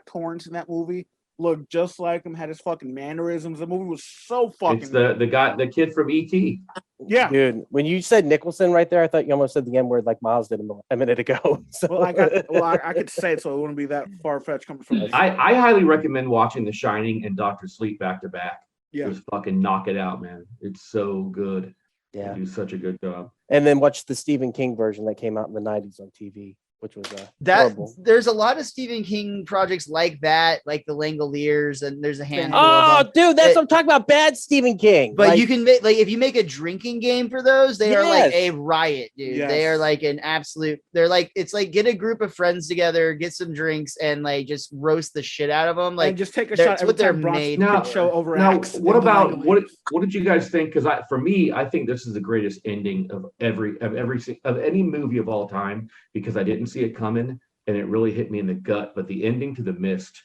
Torrance in that movie looked just like him. Had his fucking mannerisms. The movie was so fucking. It's the kid from E.T. Yeah, dude. When you said Nicholson right there, I thought you almost said the N word like Miles did a minute ago. So. Well, I could say it, so it wouldn't be that far fetched coming from. I highly recommend watching The Shining and Dr. Sleep back to back. Yeah, just fucking knock it out, man. It's so good. Yeah, they do such a good job. And then watch the Stephen King version that came out in the 90s on TV, which was horrible. There's a lot of Stephen King projects like that, like the Langoliers, and there's a handful. Oh, of them. dude, that's what I'm talking about. Bad Stephen King. But you can make if you make a drinking game for those, they are like Yes. a riot, dude. Yes. They are like an absolute. They're like it's like get a group of friends together, get some drinks, and like just roast the shit out of them. Like and just take a that's shot every what they're time Bronx made Now, for. show over. Now, what about what did you guys think? Because for me, I think this is the greatest ending of any movie of all time because I didn't see it coming. And it really hit me in the gut. But the ending to The Mist.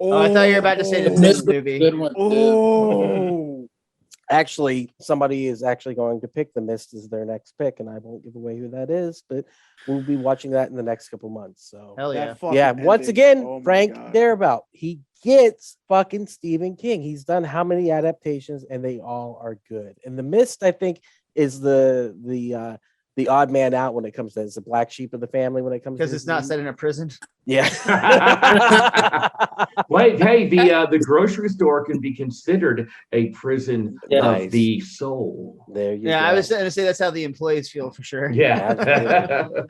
Oh, I thought you were about to say the Mist movie. Good one. Oh, actually, somebody is actually going to pick The Mist as their next pick, and I won't give away who that is, but we'll be watching that in the next couple months. So hell yeah, yeah. Once again, Frank Darabont, he gets fucking Stephen King. He's done how many adaptations, and they all are good. And The Mist, I think, is the odd man out when it comes to it's the black sheep of the family when it comes because it's not set in a prison. Yeah. Wait, hey, the grocery store can be considered a prison of the soul. There you go. I was going to say that's how the employees feel for sure. Yeah,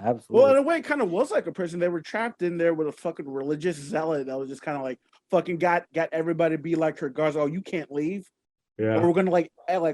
absolutely. Well, in a way, it kind of was like a prison. They were trapped in there with a fucking religious zealot that was just kind of like fucking got everybody to be like her guards. Oh, you can't leave. Yeah, or we're gonna like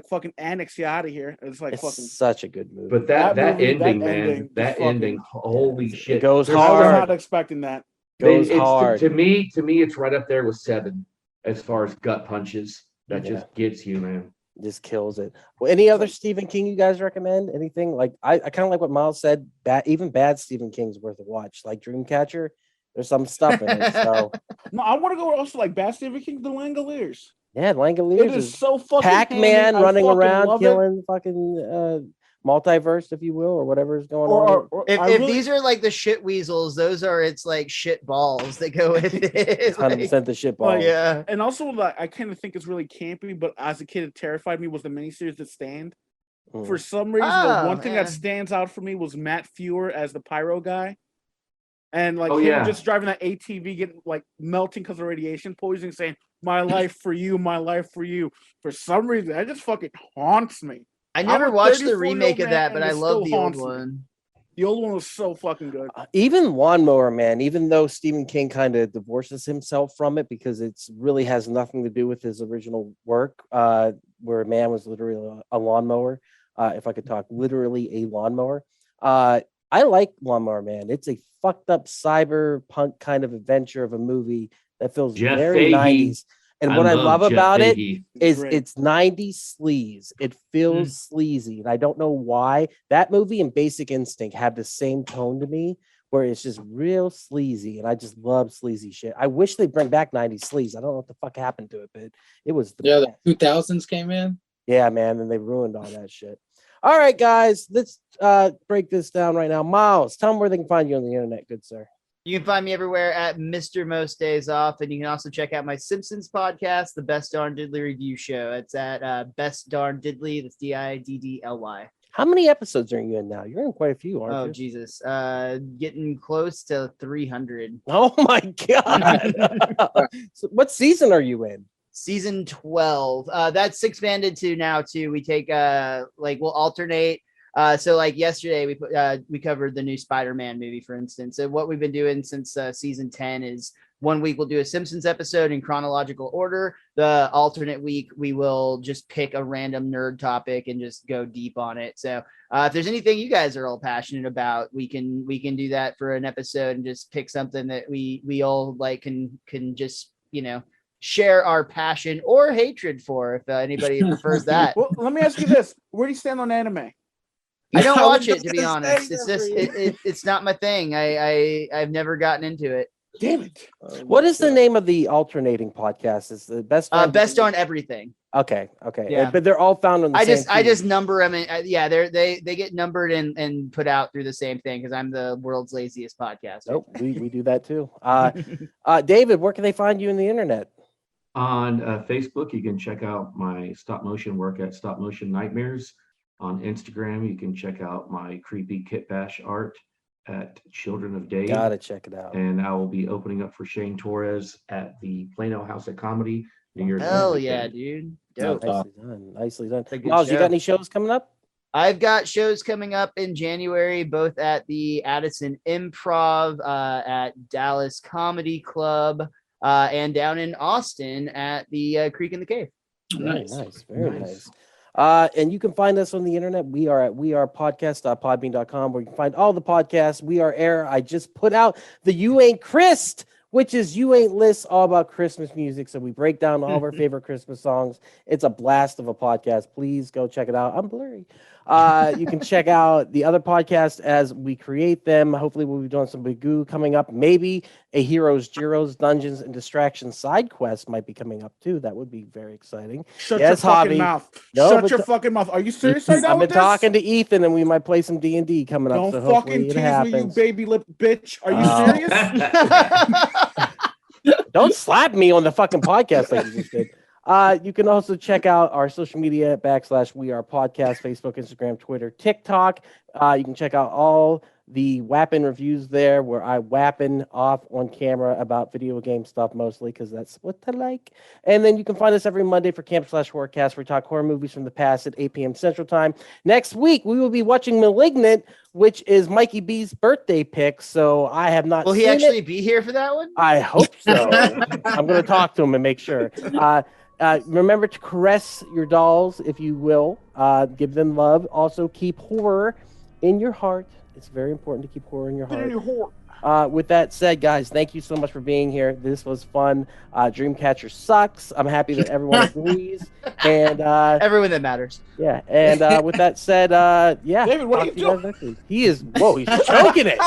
fucking annex you out of here. It's like fucking such a good movie. But that ending, man, that ending, holy shit, it goes I hard. was not expecting that. Goes hard. To me, it's right up there with 7 as far as gut punches. That just gets you, man. Just kills it. Well, any other Stephen King you guys recommend? Anything like I kind of like what Miles said. Even bad Stephen King's worth a watch. Like Dreamcatcher, there's some stuff in it. So no, I want to go also like bad Stephen King, The Langoliers. Yeah, Langoliers is so fucking Pac-Man handy. running I fucking around love killing fucking multiverse, if you will, or whatever is going on. If these are like the shit weasels, those are its like shit balls that go with it. 100% the shit balls. Yeah. And also, like, I kind of think it's really campy, but as a kid, it terrified me was the miniseries The Stand. For some reason, the one thing that stands out for me was Matt Fuhr as the pyro guy. And like him just driving that ATV, getting like melting because of radiation poisoning, saying, "My life for you, my life for you." For some reason, that just fucking haunts me. I never watched the remake of that, but I love the old one. The old one was so fucking good. Even Lawnmower Man, even though Stephen King kind of divorces himself from it because it really has nothing to do with his original work, where a man was literally a lawnmower. If I could talk, literally a lawnmower. I like Lawnmower Man. It's a fucked up cyberpunk kind of adventure of a movie that feels very 90s. And what I love about it is it's 90s sleaze. It feels sleazy. And I don't know why. That movie and Basic Instinct have the same tone to me, where it's just real sleazy. And I just love sleazy shit. I wish they'd bring back 90s sleaze. I don't know what the fuck happened to it, but it was the 2000s came in. Yeah, man. And they ruined all that shit. All right, guys, let's break this down right now. Miles, tell them where they can find you on the internet, good sir. You can find me everywhere at Mr. Most Days Off, and you can also check out my Simpsons podcast, The Best Darn Diddly Review Show. It's at Best Darn Diddly. That's Diddly. How many episodes are you in now? You're in quite a few, aren't you? Oh, Jesus. Getting close to 300. Oh, my God. So what season are you in? Season 12. That's expanded to now too. We take we'll alternate. So like yesterday we covered the new Spider-Man movie, for instance. So what we've been doing since season 10 is 1 week we'll do a Simpsons episode in chronological order. The alternate week we will just pick a random nerd topic and just go deep on it. So if there's anything you guys are all passionate about, we can do that for an episode and just pick something that we all like can just, you know, share our passion or hatred for, if anybody prefers that. Well, let me ask you this: where do you stand on anime? I don't watch it, to be honest. It's just it's not my thing. I've never gotten into it. Damn it! What is the name of the alternating podcast? Is the best on everything? Okay. Yeah. But they're all found on the same I just number them, and they get numbered and put out through the same thing because I'm the world's laziest podcast. Nope, we do that too. David, where can they find you in the internet? On Facebook, you can check out my stop motion work at Stop Motion Nightmares. On Instagram, you can check out my creepy Kit Bash art at Children of Day. Gotta check it out. And I will be opening up for Shane Torres at the Plano House of Comedy. Hell yeah, dude. Dope. Nicely done. Miles, you got any shows coming up? I've got shows coming up in January, both at the Addison Improv, at Dallas Comedy Club, and down in Austin at the Creek in the Cave. Nice. Very nice. And you can find us on the internet. We are at wearepodcast.podbean.com, where you can find all the podcasts. We Are Air. I just put out the You Ain't Christ, which is You Ain't List, all about Christmas music. So we break down all of our favorite Christmas songs. It's a blast of a podcast. Please go check it out. I'm blurry. You can check out the other podcasts as we create them. Hopefully we'll be doing some Bagu coming up. Maybe a Heroes, Gyros, Dungeons, and Distractions side quest might be coming up too. That would be very exciting. Shut your fucking mouth. Shut your fucking mouth. Are you serious right now? I've been talking to Ethan, and we might play some D&D coming up. Don't so fucking tease me, you baby lip bitch. Are you serious? Don't slap me on the fucking podcast like you just did. You can also check out our social media / We Are Podcast, Facebook, Instagram, Twitter, TikTok. You can check out all the Wappin' reviews there, where I wappin' off on camera about video game stuff mostly, because that's what I like. And then you can find us every Monday for Camp / Horrorcast, where we talk horror movies from the past at 8 p.m. Central Time. Next week, we will be watching Malignant, which is Mikey B's birthday pick. So I have not Will he actually be here for that one? I hope so. I'm going to talk to him and make sure. Remember to caress your dolls, if you will. Give them love. Also, keep horror in your heart. It's very important to keep horror in your heart. With that said, guys, thank you so much for being here. This was fun. Dreamcatcher sucks. I'm happy that everyone agrees. And everyone that matters. Yeah. And with that said, yeah. David, what are you doing? He is, he's choking it.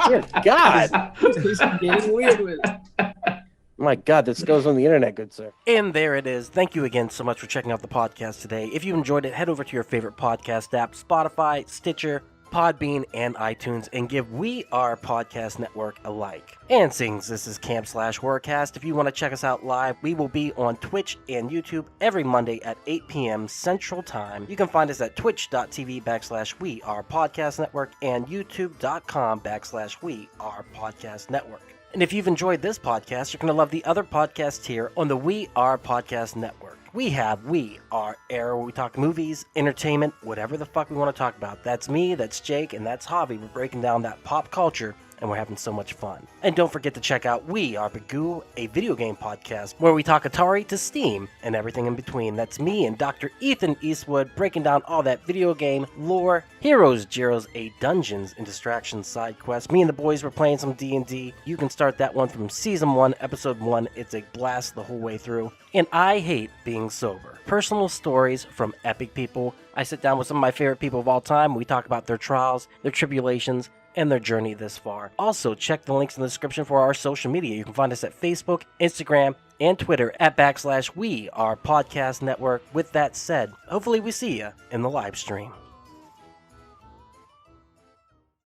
Good God. He's getting weird with it. My God, this goes on the internet, good sir. And there it is. Thank you again so much for checking out the podcast today. If you enjoyed it, head over to your favorite podcast app, Spotify, Stitcher, Podbean, and iTunes, and give We Are Podcast Network a like. And since this is Camp/Horrorcast, if you want to check us out live, we will be on Twitch and YouTube every Monday at 8 p.m. Central Time. You can find us at twitch.tv/We Are Podcast Network and youtube.com/We Are Podcast Network. And if you've enjoyed this podcast, you're going to love the other podcasts here on the We Are Podcast Network. We have We Are Air, where we talk movies, entertainment, whatever the fuck we want to talk about. That's me, that's Jake, and that's Javi. We're breaking down that pop culture, and we're having so much fun. And don't forget to check out We Are Bagu, a video game podcast, where we talk Atari to Steam and everything in between. That's me and Dr. Ethan Eastwood breaking down all that video game lore, heroes, Gyros, dungeons, and distractions side quests. Me and the boys were playing some D&D. You can start that one from Season 1, Episode 1. It's a blast the whole way through. And I hate being sober. Personal stories from epic people. I sit down with some of my favorite people of all time. We talk about their trials, their tribulations, and their journey this far. Also, check the links in the description for our social media. You can find us at Facebook, Instagram, and Twitter at /We Are Podcast Network. With that said, hopefully we see you in the live stream.